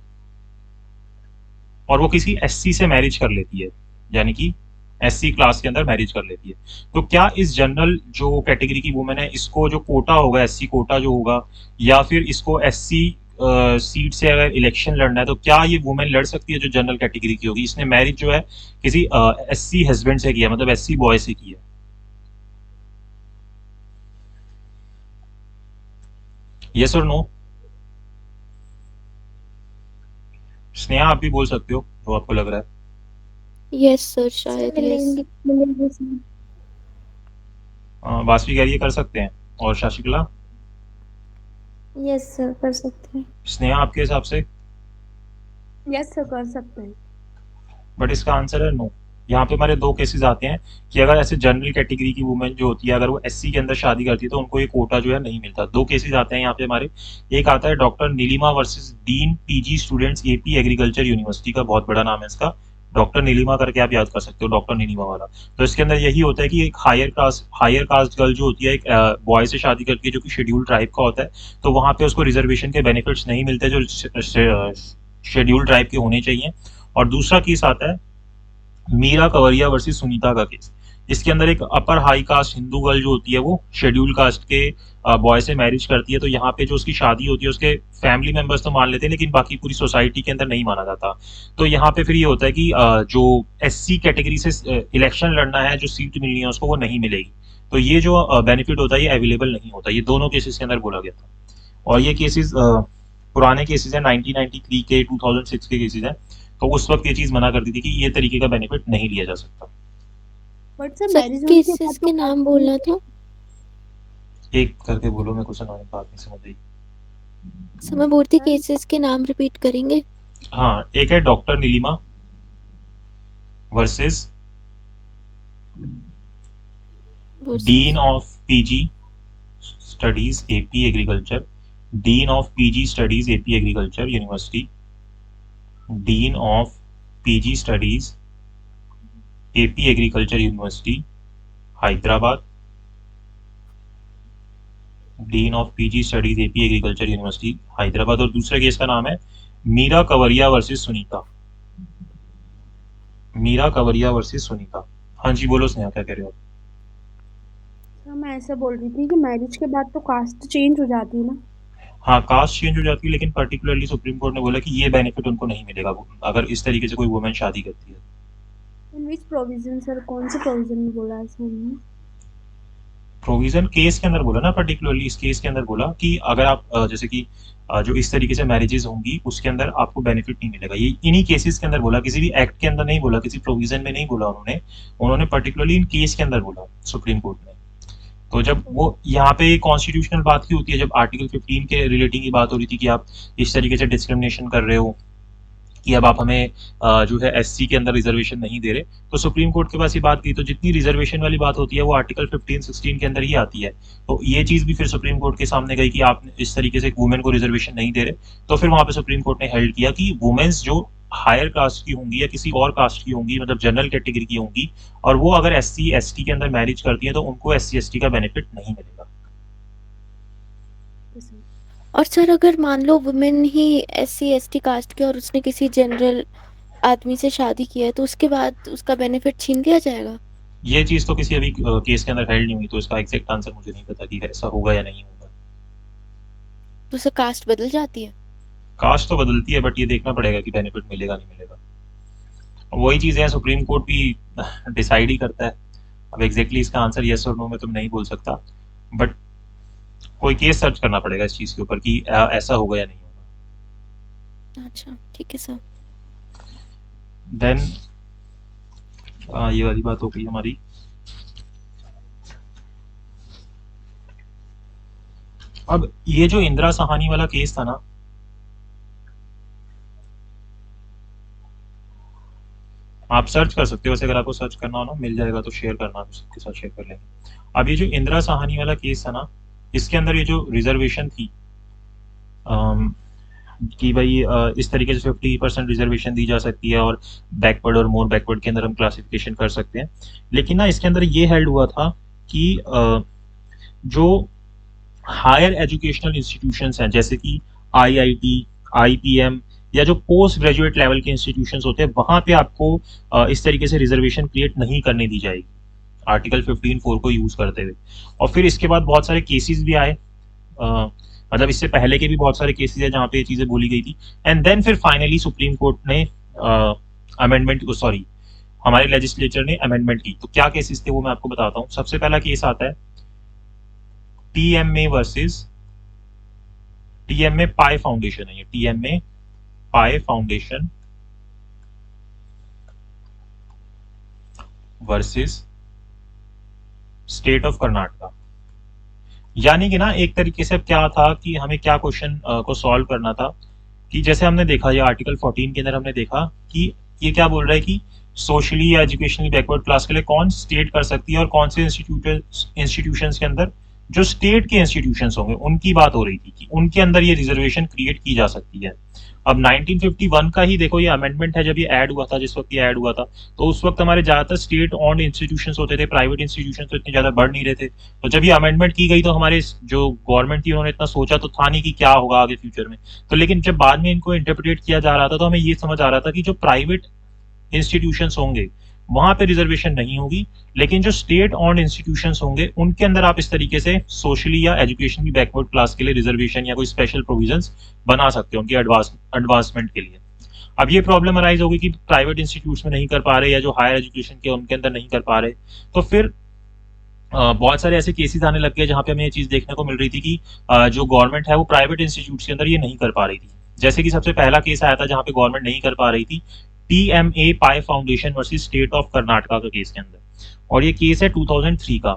और वो किसी SC से मैरिज कर लेती है, यानी कि SC क्लास के अंदर मैरिज कर लेती है, तो क्या इस जनरल जो कैटेगरी की वुमेन है, इसको जो कोटा होगा, SC कोटा जो होगा, या फिर इसको SC सीट से अगर इलेक्शन लड़ना है, तो क्या ये वुमेन लड़ सकती है जो जनरल कैटेगरी की होगी? इसने मैरिज जो है किसी SC हस्बैंड से किया, मतलब SC बॉय से की है। यस और नो? स्नेहा आप भी बोल सकते हो जो आपको लग रहा है। यस सर, शायद यस। मिलेंगे सर। वासवी कह रही है कर सकते हैं, और शाशिकला? यस सर, कर सकते हैं। स्नेहा आपके हिसाब से? यस सर, कर सकते हैं। बट इसका आंसर है नो। यहाँ पे हमारे दो केसेस आते हैं कि अगर ऐसे जनरल कैटेगरी की वुमेन जो होती है, अगर वो SC के अंदर शादी करती है तो उनको ये कोटा जो है नहीं मिलता। दो केसेस आते हैं यहाँ पे हमारे। एक आता है doctor Nilima versus dean PG students AP agriculture university का, बहुत बड़ा नाम है इसका, डॉक्टर नीलिमा करके आप याद कर सकते हो, डॉक्टर नीलिमा वाला। तो इसके अंदर यही होता है कि एक हायर कास्ट गर्ल जो होती है, एक बॉय से शादी करती है जो कि शेड्यूल ट्राइब का होता है, तो वहां पे उसको रिजर्वेशन के बेनिफिट्स नहीं मिलते जो शेड्यूल ट्राइब के होने चाहिए। और दूसरा केस आता है मीरा कंवरिया वर्सेस सुनीता का केस। इसके अंदर एक अपर हाई कास्ट हिंदू गर्ल जो होती है वो शेड्यूल कास्ट के बॉय से मैरिज करती है, तो यहाँ पे जो उसकी शादी होती है उसके फैमिली मेंबर्स तो मान लेते हैं, लेकिन बाकी पूरी सोसाइटी के अंदर नहीं माना जाता। तो यहाँ पे फिर ये होता है कि जो SC कैटेगरी से इलेक्शन लड़ना है, जो सीट मिलनी है उसको, वो नहीं मिलेगी। तो ये जो बेनिफिट होता है ये अवेलेबल नहीं होता। ये दोनों केसेस के अंदर बोला गया था, और ये केसेस पुराने केसेस हैं, 1993 के, 2006 के केसेस हैं। तो उस वक्त ये चीज मना करती थी कि ये तरीके का बेनिफिट नहीं लिया जा सकता। बट सर सर मैरिज होने के केसेस बाद के तो नाम बोलना था। एक करके बोलो, मैं कुछ बात नहीं समझ रही। सर मैं बोलती केसेस के नाम रिपीट करेंगे। हाँ, एक है doctor Nilima versus dean of PG studies AP agriculture, dean of PG studies AP agriculture university, dean of PG studies AP agriculture university Hyderabad, dean of PG studies AP agriculture university Hyderabad. और दूसरे case का नाम है मीरा कंवरिया वर्सेस सुनीता, मीरा कंवरिया versus Sunita. हाँ जी बोलो स्नेहा, क्या कह रहे हो? मैं ऐसे बोल रही थी कि मैरिज के बाद तो कास्ट चेंज हो जाती है ना। हाँ, कास्ट चेंज हो जाती है, लेकिन पर्टिकुलरली सुप्रीम कोर्ट ने बोला कि ये बेनिफिट उनको नहीं मिलेगा अगर इस तरीके से कोई वुमेन शादी करती है। इन विच प्रोविजन सर, कौन से प्रोविजन में बोला है सर ने? प्रोविजन केस के अंदर बोला ना, पर्टिकुलरली इस केस के अंदर बोला कि अगर आप जैसे कि जो इस तरीके से मैरिजेस होंगी उसके अंदर आपको बेनिफिट नहीं मिलेगा। ये इन्हीं केसेस के अंदर बोला, किसी भी एक्ट के अंदर नहीं बोला, किसी प्रोविजन में नहीं बोला उन्होंने पर्टिकुलरली इन केस के अंदर बोला सुप्रीम कोर्ट ने। तो जब वो यहाँ पे कॉन्स्टिट्यूशनल बात की होती है, जब आर्टिकल 15 के रिलेटिंग की बात हो रही थी कि आप इस तरीके से डिस्क्रिमिनेशन कर रहे हो कि अब आप हमें जो है एससी के अंदर रिजर्वेशन नहीं दे रहे, तो सुप्रीम कोर्ट के पास ये बात गई, तो जितनी रिजर्वेशन वाली बात होती है वो आर्टिकल 15-16 के अंदर ही आती है। तो ये चीज भी फिर सुप्रीम कोर्ट के सामने गई कि आप इस तरीके से वुमेन को रिजर्वेशन नहीं दे रहे, तो फिर वहां पे सुप्रीम कोर्ट ने हेल्ड किया कि वुमेन्स जो हायर कास्ट की होंगी या किसी और कास्ट की होंगी, मतलब जनरल कैटेगरी की होंगी, और वो अगर एससी एसटी के अंदर मैरिज करती है तो उनको एससी एसटी का बेनिफिट नहीं मिलेगा। और सर अगर मान लो वुमेन ही एससी एसटी कास्ट की और उसने किसी जनरल आदमी से शादी किया है तो उसके बाद उसका बेनिफिट छीन लिया जाएगा? ये चीज तो किसी अभी केस के अंदर हेल्ड नहीं हुई, तो इसका एग्जैक्ट आंसर मुझे नहीं पता कि ऐसा होगा या नहीं होगा। तो उससे कास्ट बदल जाती है? कास्ट तो बदलती है, बट ये देखना पड़ेगा कि बेनिफिट मिलेगा नहीं मिलेगा। वही चीजें हैं, सुप्रीम कोर्ट भी डिसाइड ही करता है। अब एग्जैक्टली इसका आंसर यस और नो में तुम नहीं बोल सकता, बट कोई केस सर्च करना पड़ेगा इस चीज के ऊपर कि ऐसा होगा या नहीं होगा। अच्छा ठीक है सर। देन ये वाली बात हो गई हमारी। अब ये जो इंदिरा साहानी वाला केस था ना, आप सर्च कर सकते हो, वैसे अगर आपको सर्च करना हो ना मिल जाएगा तो शेयर करना, तो सबके साथ शेयर कर लेंगे। अब ये जो इंदिरा साहानी वाला केस था ना, इसके अंदर ये जो रिजर्वेशन थी कि भाई इस तरीके से 50% रिजर्वेशन दी जा सकती है और बैकवर्ड और मोर बैकवर्ड के अंदर हम क्लासिफिकेशन कर सकते हैं, लेकिन ना इसके अंदर ये हेल्ड हुआ था कि जो हायर एजुकेशनल इंस्टीट्यूशंस हैं जैसे कि आईआईटी, आईपीएम या जो पोस्ट ग्रेजुएट लेवल के इंस्टीट्यूशंस होते हैं, वहां पे आपको इस तरीके से रिजर्वेशन क्रिएट नहीं करने दी जाएगी आर्टिकल 15(4) को यूज करते हुए। और फिर इसके बाद बहुत सारे केसेस भी आए, मतलब इससे पहले के भी बहुत सारे केसेस है जहाँ पे ये चीजें बोली गई थी, एंड देन फिर फाइनली सुप्रीम कोर्ट ने अमेंडमेंट सॉरी हमारे लेजिस्लेचर ने अमेंडमेंट की। तो क्या केसेस थे वो मैं आपको बताता हूँ। सबसे पहला केस आता है टीएमए वर्सेस टीएमए पाई फाउंडेशन है, ये TMA pi foundation versus state of Karnataka. यानी कि ना एक तरीके से अब क्या था कि हमें क्या क्वेश्चन को सॉल्व करना था कि जैसे हमने देखा ये आर्टिकल 14 के अंदर हमने देखा कि ये क्या बोल रहा है कि सोशली या एजुकेशनली बैकवर्ड क्लास के लिए कौन स्टेट कर सकती है और कौन से इंस्टीट्यूशंस के अंदर जो स्टेट के इंस्टीट्यूशंस होंगे उनकी बात हो रही थी कि उनके अंदर ये रिजर्वेशन क्रिएट की जा सकती है। अब 1951 का ही देखो ये अमेंडमेंट है, जब ये ऐड हुआ था, जिस वक्त ये ऐड हुआ था तो उस वक्त हमारे ज्यादातर स्टेट ऑन्ड इंस्टीट्यूशंस होते थे, प्राइवेट इंस्टीट्यूशंस तो इतने ज्यादा बढ़ नहीं रहे थे। तो जब ये अमेंडमेंट की गई तो हमारे जो गवर्नमेंट थी उन्होंने इतना सोचा तो था नहीं कि क्या होगा आगे फ्यूचर में। तो लेकिन जब बाद में इनको इंटरप्रिटेट किया जा रहा था तो हमें ये समझ आ रहा था कि जो प्राइवेट इंस्टीट्यूशंस होंगे वहां पे रिजर्वेशन नहीं होगी, लेकिन जो स्टेट ऑन्ड इंस्टीट्यूशंस होंगे उनके अंदर आप इस तरीके से सोशली या एजुकेशनली बैकवर्ड क्लास के लिए रिजर्वेशन या कोई स्पेशल प्रोविजंस बना सकते हो उनकी एडवांसमेंट के लिए। अब ये प्रॉब्लम अराइज होगी कि प्राइवेट इंस्टीट्यूट्स में नहीं कर पा रहे या जो हायर एजुकेशन के उनके अंदर नहीं कर पा रहे, तो फिर बहुत सारे ऐसे केसेस आने लग गए जहां पे हमें ये चीज देखने को मिल रही थी कि जो गवर्नमेंट है वो प्राइवेट इंस्टीट्यूट्स के अंदर ये नहीं कर पा रही थी। जैसे कि सबसे पहला केस आया था जहां पे गवर्नमेंट नहीं कर पा रही थी, TMA pi foundation versus state of Karnataka का केस के अंदर, और ये केस है 2003 का।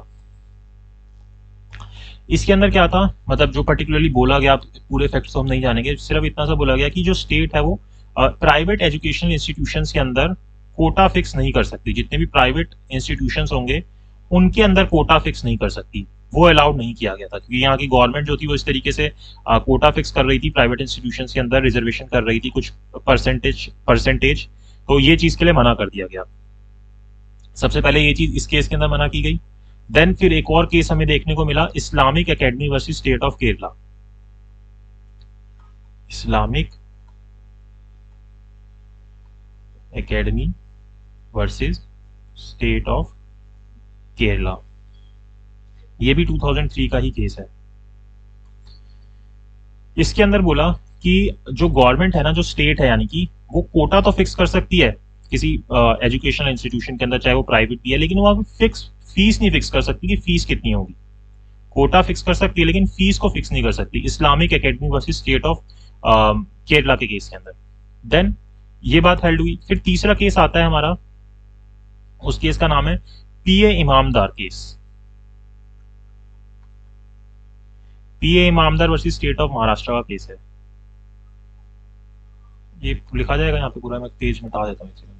इसके अंदर क्या था, मतलब जो पर्टिकुलरली बोला गया, पूरे फैक्ट्स तो हम नहीं जानेंगे, सिर्फ इतना सा बोला गया कि जो स्टेट है वो प्राइवेट एजुकेशनल इंस्टीट्यूशंस के अंदर कोटा फिक्स नहीं कर सकती। जितने भी प्राइवेट इंस्टीट्यूशंस होंगे उनके अंदर कोटा फिक्स नहीं कर सकती, वो अलाउड नहीं किया गया था, क्योंकि यहाँ की गवर्नमेंट जो थी वो इस तरीके से कोटा फिक्स कर रही थी, प्राइवेट इंस्टीट्यूशंस के अंदर रिजर्वेशन कर रही थी कुछ परसेंटेज, तो ये चीज के लिए मना कर दिया गया। सबसे पहले ये चीज इस केस के अंदर मना की गई। देन फिर एक और केस हमें देखने को मिला, Islamic academy versus state of Kerala. Islamic academy versus state of Kerala, ये भी 2003 का ही केस है। इसके अंदर बोला कि जो गवर्नमेंट है ना, जो स्टेट है, यानी कि वो कोटा तो फिक्स कर सकती है किसी एजुकेशनल इंस्टीट्यूशन के अंदर, चाहे वो प्राइवेट भी है, लेकिन वो फिक्स फीस नहीं फिक्स कर सकती कि फीस कितनी होगी। कोटा फिक्स कर सकती है लेकिन फीस को फिक्स नहीं कर सकती, Islamic academy versus state of Kerala के केस के अंदर। देन ये बात हेल्ड हुई। फिर तीसरा केस आता है हमारा, उस केस का नाम है PA Inamdar case. PA Inamdar versus state of Maharashtra का केस है। ये लिखा जाएगा यहाँ पे पूरा, मैं पेज मिटा देता हूँ इसलिए।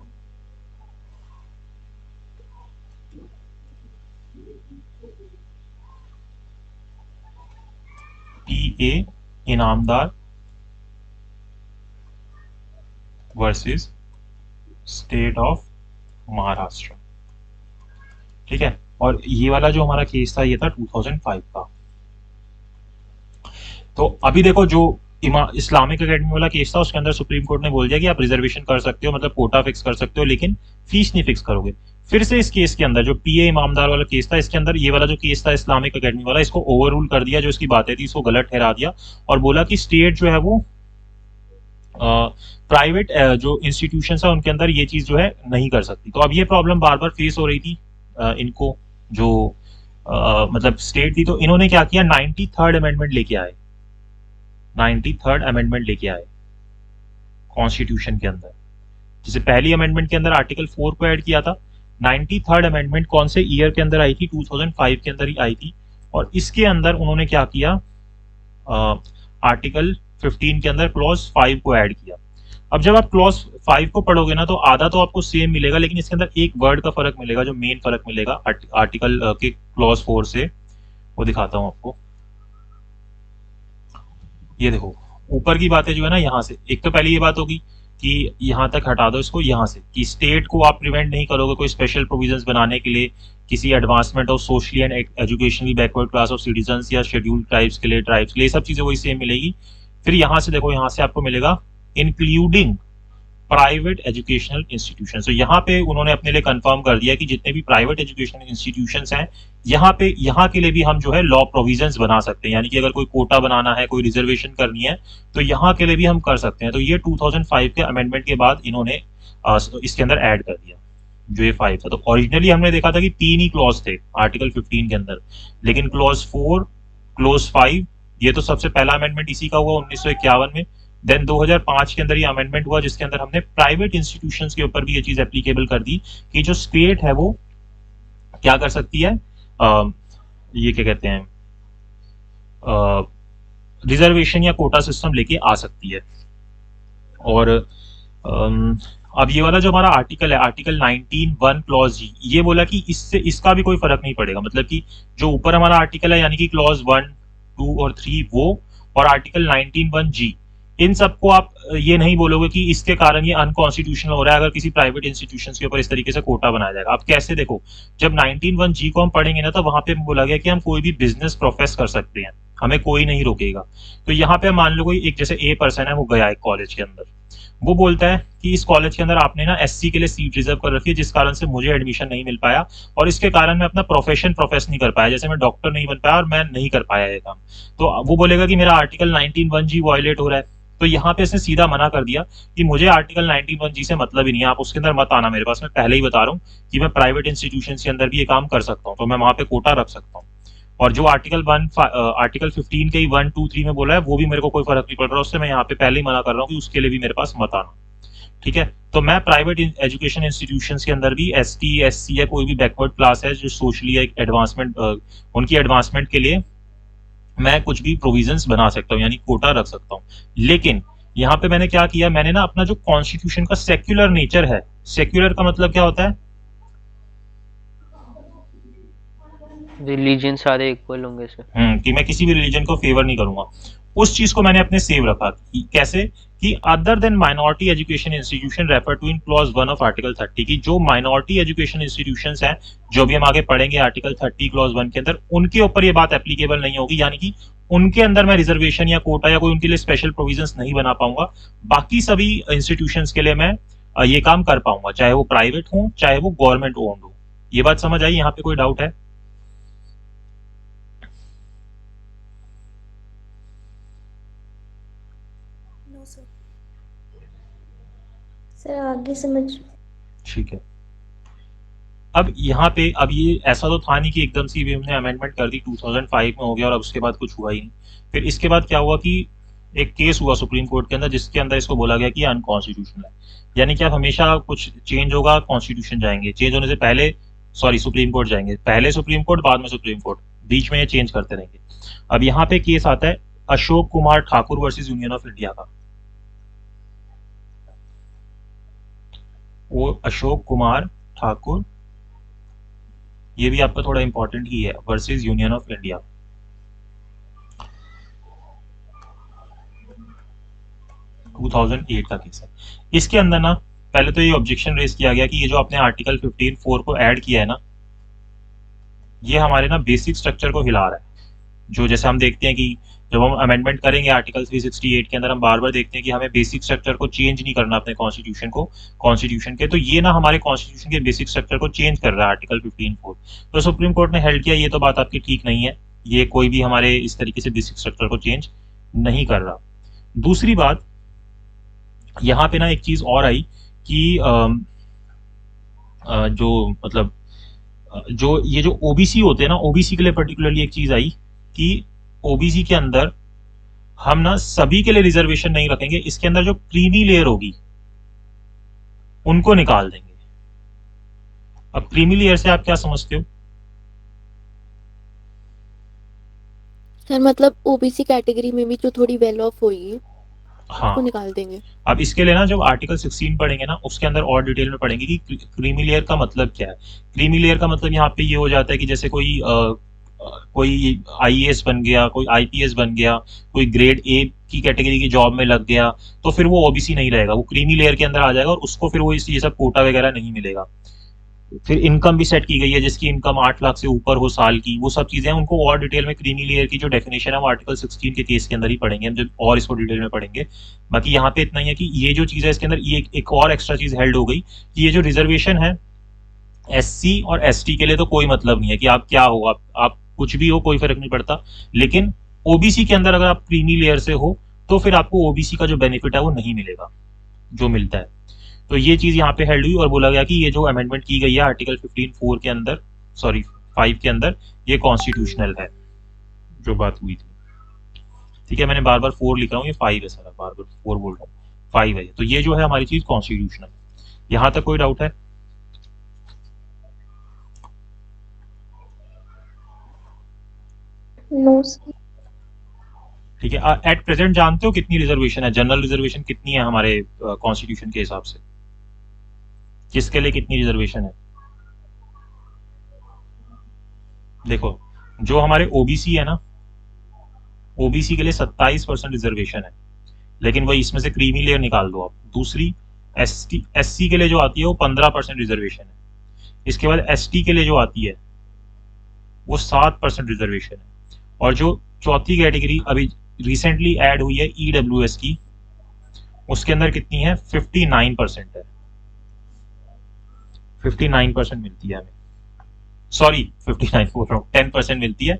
PA Inamdar versus state of Maharashtra, ठीक है। और ये वाला जो हमारा केस था ये था 2005 का। तो अभी देखो जो इस्लामिक अकेडमी वाला केस था उसके अंदर सुप्रीम कोर्ट ने बोल दिया कि आप रिजर्वेशन कर सकते हो, मतलब कोटा फिक्स कर सकते हो, लेकिन फीस नहीं फिक्स करोगे। फिर से इस केस के अंदर जो पीए इमामदार वाला केस था, इसके अंदर ये वाला जो केस था इस्लामिक अकेडमी वाला, इसको ओवर रूल कर दिया, जो इसकी बातें थी इसको गलत ठहरा दिया और बोला कि स्टेट जो है वो प्राइवेट जो इंस्टीट्यूशन है उनके अंदर ये चीज जो है नहीं कर सकती। तो अब ये प्रॉब्लम बार बार फेस हो रही थी इनको, जो मतलब स्टेट थी। तो इन्होंने क्या किया, 93rd अमेंडमेंट लेके आए, 93rd अमेंडमेंट लेके आए कॉन्स्टिट्यूशन के अंदर। जैसे पहली अमेंडमेंट के अंदर आर्टिकल 4 को ऐड किया था, 93rd अमेंडमेंट कौन से ईयर के अंदर आई थी, 2005 के अंदर ही आई थी। और इसके अंदर उन्होंने क्या किया, आर्टिकल 15 के अंदर क्लॉज 5 को ऐड किया। अब जब आप क्लॉज 5 को पढ़ोगे ना तो आधा तो आपको सेम मिलेगा, लेकिन इसके अंदर एक वर्ड का फर्क मिलेगा, जो मेन फर्क मिलेगा आर्टिकल के क्लॉज 4 से, वो दिखाता हूं आपको। ये देखो ऊपर की बातें जो है ना, यहाँ से एक तो पहले ये बात होगी कि यहाँ तक हटा दो इसको, यहाँ से कि स्टेट को आप प्रिवेंट नहीं करोगे कोई स्पेशल प्रोविजंस बनाने के लिए किसी advancement of socially and educationally backward class of citizens या शेड्यूल्ड ट्राइब्स के लिए, ट्राइब्स के लिए, सब चीजें वही सेम मिलेगी। फिर यहाँ से देखो, यहाँ से आपको मिलेगा इंक्लूडिंग प्राइवेट एजुकेशनल इंस्टीट्यूशन। तो यहाँ पे उन्होंने अपने लिए कंफर्म कर दिया कि जितने भी प्राइवेट एजुकेशनल इंस्टीट्यूशंस हैं यहाँ के लिए भी हम जो है लॉ प्रोविजंस बना सकते हैं, यानी कि अगर कोई कोटा बनाना है, कोई रिजर्वेशन करनी है तो यहाँ के लिए भी हम कर सकते हैं। तो ये 2005 के अमेंडमेंट के बाद इन्होंने इसके अंदर ऐड कर दिया जो ये 5 था। तो ओरिजिनली हमने देखा था कि 3 ही क्लॉज थे आर्टिकल 15 के अंदर, लेकिन क्लॉज 4, क्लॉज 5, ये तो सबसे पहला अमेंडमेंट इसी का हुआ 1951 में। देन 2005 के अंदर ये अमेंडमेंट हुआ जिसके अंदर हमने प्राइवेट इंस्टीट्यूशंस के ऊपर भी ये चीज एप्लीकेबल कर दी कि जो स्टेट है वो क्या कर सकती है, ये क्या कहते हैं, रिजर्वेशन या कोटा सिस्टम लेके आ सकती है। और अब ये वाला जो हमारा आर्टिकल है, आर्टिकल 19(1) क्लॉज जी, ये बोला कि इससे इसका भी कोई फर्क नहीं पड़ेगा, मतलब कि जो ऊपर हमारा आर्टिकल है यानी कि क्लॉज 1, 2 और 3 वो, और आर्टिकल 19(1) जी, इन सबको आप ये नहीं बोलोगे कि इसके कारण ये अनकॉन्स्टिट्यूशनल हो रहा है अगर किसी प्राइवेट इंस्टीट्यूशन के ऊपर इस तरीके से कोटा बनाया जाएगा। आप कैसे, देखो जब 19(1) जी को हम पढ़ेंगे ना तो वहां पे बोला गया कि हम कोई भी बिजनेस प्रोफेस कर सकते हैं, हमें कोई नहीं रोकेगा। तो यहाँ पे मान लो कोई एक जैसे ए पर्सन है, वो गया एक कॉलेज के अंदर, वो बोलता है कि इस कॉलेज के अंदर आपने ना एससी के लिए सीट रिजर्व कर रखी है जिस कारण से मुझे एडमिशन नहीं मिल पाया और इसके कारण मैं अपना प्रोफेशन प्रोफेस नहीं कर पाया, जैसे मैं डॉक्टर नहीं बन पाया और मैं नहीं कर पाया ये काम। तो वो बोलेगा कि मेरा आर्टिकल 19(1) जी वायलेट हो रहा है। तो यहाँ पे इसने सीधा मना कर दिया कि मुझे आर्टिकल 19(1) जी से मतलब ही नहीं है, आप उसके अंदर मत आना मेरे पास, मैं पहले ही बता रहा हूँ कि मैं प्राइवेट इंस्टीट्यूशन के अंदर भी ये काम कर सकता हूँ, तो मैं वहां पे कोटा रख सकता हूँ। और जो आर्टिकल 15 के ही 1, 2, 3 में बोला है वो भी मेरे को कोई फर्क नहीं पड़ रहा, उससे मैं यहाँ पे पहले ही मना कर रहा हूँ कि उसके लिए भी मेरे पास मत आना, ठीक है। तो मैं प्राइवेट एजुकेशन इंस्टीट्यूशंस के अंदर भी एसटी, एससी या कोई भी बैकवर्ड क्लास है जो सोशली एडवांसमेंट, उनकी एडवांसमेंट के लिए मैं कुछ भी प्रोविजंस बना सकता हूँ, यानी कोटा रख सकता हूँ। लेकिन यहाँ पे मैंने क्या किया, मैंने ना अपना जो कॉन्स्टिट्यूशन का सेक्युलर नेचर है, सेक्युलर का मतलब क्या होता है, रिलीजन सारे इक्वल होंगे सर। कि मैं किसी भी रिलीजन को फेवर नहीं करूंगा, उस चीज को मैंने अपने सेव रखा। कैसे कि other than minority education institution refer to in clause 1 of article 30, की जो माइनॉरिटी एजुकेशन इंस्टीट्यूशंस हैं जो भी हम आगे पढ़ेंगे आर्टिकल 30 क्लॉज 1 के अंदर, उनके ऊपर ये बात एप्लीकेबल नहीं होगी, यानी कि उनके अंदर मैं रिजर्वेशन या कोटा या कोई उनके लिए स्पेशल प्रोविजंस नहीं बना पाऊंगा। बाकी सभी इंस्टीट्यूशंस के लिए मैं ये काम कर पाऊंगा, चाहे वो प्राइवेट हो चाहे वो गवर्नमेंट ओन्ड हो। ये बात समझ आई, यहाँ पे कोई डाउट है? सर आगे समझ। ठीक है। अब यहाँ पे अब ये ऐसा तो था नहीं कि एकदम से भी हमने अमेंडमेंट कर दी 2005 में हो गया और अब उसके बाद कुछ हुआ ही नहीं। फिर इसके बाद क्या हुआ कि एक केस हुआ सुप्रीम कोर्ट के अंदर जिसके अंदर इसको बोला गया कि अनकॉन्स्टिट्यूशनल है, यानी कि आप हमेशा कुछ चेंज होगा कॉन्स्टिट्यूशन जाएंगे, चेंज होने से पहले सुप्रीम कोर्ट जाएंगे, पहले सुप्रीम कोर्ट बाद में सुप्रीम कोर्ट, बीच में ये चेंज करते रहेंगे। अब यहाँ पे केस आता है Ashok Kumar Thakur versus union of India का। वो अशोक कुमार ठाकुर, ये भी आपका थोड़ा इंपॉर्टेंट ही है, वर्सेस यूनियन ऑफ इंडिया। का केस है। इसके अंदर ना पहले तो ये ऑब्जेक्शन रेज किया गया कि ये जो आपने आर्टिकल 15(4) को ऐड किया है ना, ये हमारे ना बेसिक स्ट्रक्चर को हिला रहा है। जो जैसे हम देखते हैं कि जब हम अमेंडमेंट करेंगे आर्टिकल 368 के अंदर, हम बार बार देखते हैं कि हमें बेसिक स्ट्रक्चर को चेंज नहीं करना अपने कॉन्स्टिट्यूशन के, तो ये ना हमारे कॉन्स्टिट्यूशन के बेसिक स्ट्रक्चर को चेंज कर रहा है आर्टिकल 15(4). तो सुप्रीम कोर्ट ने हेल्ड किया ये तो बात आपकी ठीक नहीं है, ये कोई भी हमारे इस तरीके से बेसिक स्ट्रक्चर को चेंज नहीं कर रहा। दूसरी बात यहाँ पे ना एक चीज और आई कि जो मतलब जो ये जो ओबीसी होते हैं ना, ओबीसी के लिए पर्टिकुलरली एक चीज आई कि ओबीसी के अंदर हम ना सभी के लिए रिजर्वेशन नहीं रखेंगे, इसके अंदर जो क्रीमी लेयर होगी उनको निकाल देंगे। अब क्रीमी लेयर से आप क्या समझते हो? सर मतलब ओबीसी कैटेगरी में भी जो थोड़ी वेल ऑफ होगी हाँ, उसको निकाल देंगे। अब इसके लिए ना जब आर्टिकल 16 पढ़ेंगे ना, उसके अंदर और डिटेल में पढ़ेंगे कि क्रीमी लेयर का मतलब क्या है। क्रीमी लेयर का मतलब यहाँ पे ये हो जाता है कि जैसे कोई आईएएस बन गया, कोई आईपीएस बन गया, कोई ग्रेड ए की कैटेगरी की जॉब में लग गया, तो फिर वो ओबीसी नहीं रहेगा, वो क्रीमी लेयर के अंदर आ जाएगा और उसको फिर वो ये सब कोटा वगैरह नहीं मिलेगा। फिर इनकम भी सेट की गई है, जिसकी इनकम 8 लाख से ऊपर हो साल की, वो सब चीजें उनको और डिटेल में क्रीमी लेयर की जो डेफिनेशन है वो आर्टिकल 16 के केस के अंदर ही पढ़ेंगे हम, जब और इसको डिटेल में पढ़ेंगे। बाकी यहाँ पे इतना ही है कि ये जो चीज है इसके अंदर ये एक और एक्स्ट्रा चीज हेल्ड हो गई कि ये जो रिजर्वेशन है एससी और एसटी के लिए तो कोई मतलब नहीं है कि आप क्या हो, आप कुछ भी हो, कोई फर्क नहीं पड़ता। लेकिन ओबीसी के अंदर अगर आप क्रीमी लेयर से हो तो फिर आपको ओबीसी का जो बेनिफिट है वो नहीं मिलेगा जो मिलता है। तो ये चीज यहाँ पे हेल्ड हुई और बोला गया कि ये जो अमेंडमेंट की गई है आर्टिकल 15(4) के अंदर, सॉरी 5 के अंदर, ये कॉन्स्टिट्यूशनल है जो बात हुई थी। ठीक है, मैंने बार बार 4 लिख रहा हूँ, ये 5 है सर, बार बार 4 बोल रहा हूँ, 5 है। तो ये जो है हमारी चीज कॉन्स्टिट्यूशनल है। यहाँ तक कोई डाउट है? No sir. ठीक है, एट प्रेजेंट जानते हो कितनी रिजर्वेशन है, जनरल रिजर्वेशन कितनी है हमारे कॉन्स्टिट्यूशन के हिसाब से, किसके लिए कितनी रिजर्वेशन है? देखो, जो हमारे ओबीसी है ना, ओबीसी के लिए 27% रिजर्वेशन है, लेकिन वही इसमें से क्रीमी लेयर निकाल दो आप। दूसरी एससी के लिए जो आती है वो 15% रिजर्वेशन है। इसके बाद एसटी के लिए जो आती है वो 7% रिजर्वेशन है। और जो चौथी कैटेगरी अभी रिसेंटली ऐड हुई है ईडब्ल्यूएस की, उसके अंदर कितनी है? 59% है, 59% मिलती है हमें, सॉरी 59 बोल रहा हूँ, 10% मिलती है।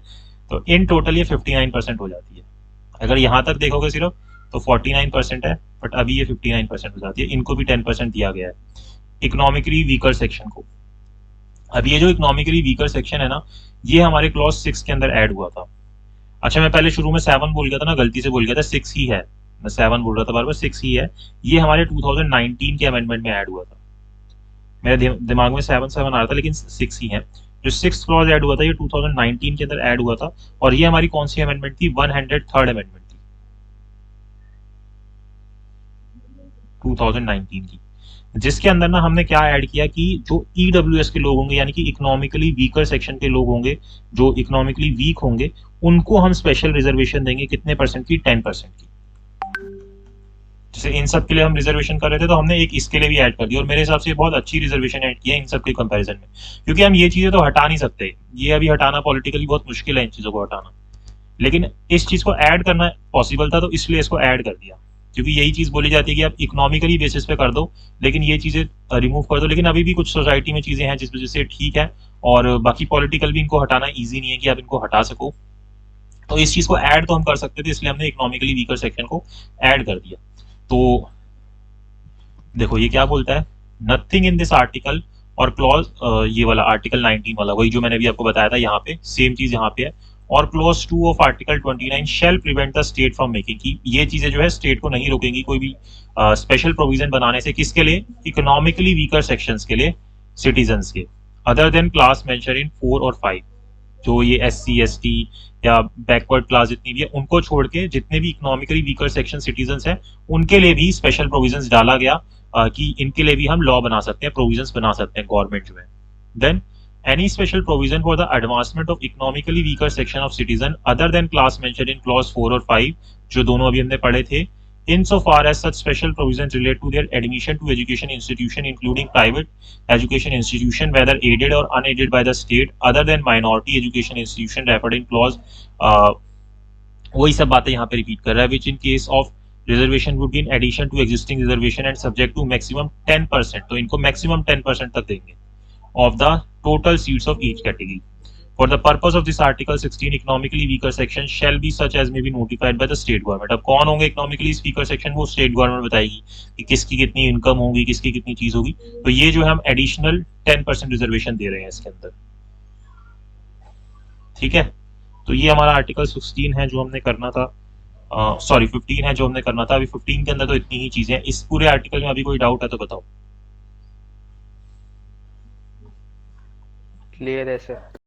तो इन टोटल ये 59% हो जाती है। अगर यहाँ तक देखोगे सिर्फ तो 49% है, बट अभी ये 59% हो जाती है। इनको भी 10% दिया गया है इकोनॉमिकली वीकर सेक्शन को। अब ये जो इकोनॉमिकली वीकर सेक्शन है ना, ये हमारे क्लॉज 6 के अंदर ऐड हुआ था। अच्छा, मैं पहले शुरू में 7 बोल गया था ना, गलती से बोल गया था, 6 ही है, मैं 7 बोल रहा था बार बार, 6 ही है। ये हमारे 2019 के अमेंडमेंट में ऐड हुआ था। मेरे दिमाग में 7 आ रहा था, लेकिन 6 ही है। जो 6th क्लॉज ऐड हुआ था ये 2019 के अंदर ऐड हुआ था, और ये हमारी कौन सी अमेंडमेंट थी? 103rd अमेंडमेंट थी 2019 की, जिसके अंदर ना हमने क्या ऐड किया कि जो ईडब्ल्यूएस के लोग होंगे, यानी कि इकोनॉमिकली वीकर सेक्शन के लोग होंगे, जो इकोनॉमिकली वीक होंगे, उनको हम स्पेशल रिजर्वेशन देंगे। कितने परसेंट की? 10% की। जैसे इन सब के लिए हम रिजर्वेशन कर रहे थे, तो हमने एक इसके लिए भी ऐड कर दिया, और मेरे हिसाब से बहुत अच्छी रिजर्वेशन ऐड किया है इन सब के कंपैरिजन में, क्योंकि हम ये चीजें तो हटा नहीं सकते, ये अभी हटाना पॉलिटिकली बहुत मुश्किल है, इन चीजों को हटाना। लेकिन इस चीज को ऐड करना पॉसिबल था, तो इसलिए इसको ऐड कर दिया, क्योंकि यही चीज बोली जाती है कि आप इकोनॉमिकली बेसिस पे कर दो, लेकिन ये चीजें रिमूव कर दो। लेकिन अभी भी कुछ सोसाइटी में चीजें हैं जिस वजह से ठीक है, और बाकी पॉलिटिकल भी इनको हटाना ईजी नहीं है कि आप इनको हटा सको। तो इस चीज को ऐड तो हम कर सकते थे, इसलिए हमने इकोनॉमिकली वीकर सेक्शन को ऐड कर दिया। तो देखो ये क्या बोलता है, नथिंग इन दिस आर्टिकल और क्लॉज, ये वाला आर्टिकल 19 वाला, वही जो मैंने अभी आपको बताया था, यहाँ पे सेम चीज यहाँ पे है। और clause 2 of article 29 shall prevent the state from making, की ये चीजें जो है स्टेट को नहीं रोकेंगी कोई भी स्पेशल प्रोविजन बनाने से। किसके लिए? इकोनॉमिकली वीकर सेक्शंस के लिए, सिटीजन्स के, other than class mention in 4 और 5। जो ये SC ST या बैकवर्ड क्लास जितनी भी है, उनको छोड़ के जितने भी इकोनॉमिकली वीकर सेक्शन सिटीजन्स हैं, उनके लिए भी स्पेशल प्रोविजंस डाला गया कि इनके लिए भी हम लॉ बना सकते हैं, प्रोविजंस बना सकते हैं गवर्नमेंट जो है. Then any special provision for the advancement of economically weaker section of citizen other than class mentioned in clause 4 or 5, जो दोनों अभी हमने पढ़े थे, insofar as such special provisions relate to their admission to education institution including private education institution whether aided or unaided by the state other than minority education institution referred in clause वही सब बातें यहाँ पे repeat कर रहा है, which in case of reservation would be in addition to existing reservation and subject to maximum 10%, तो इनको maximum 10% तक देंगे of the total seats of each category. For the purpose of this Article 16, economically weaker section shall be such as may be notified by the state government. अब कौन होंगे economically weaker section, वो state government बताएगी कि किसकी कितनी income होगी, किसकी कितनी चीज होगी. तो ये जो है हम एडिशनल 10% रिजर्वेशन दे रहे हैं इसके अंदर. ठीक है, तो ये हमारा आर्टिकल 16 है जो हमने करना था, सॉरी 15 है जो हमने करना था. अभी 15 के अंदर तो इतनी ही चीजें हैं. इस पूरे आर्टिकल में अभी कोई डाउट है तो बताओ. क्लियर है सर.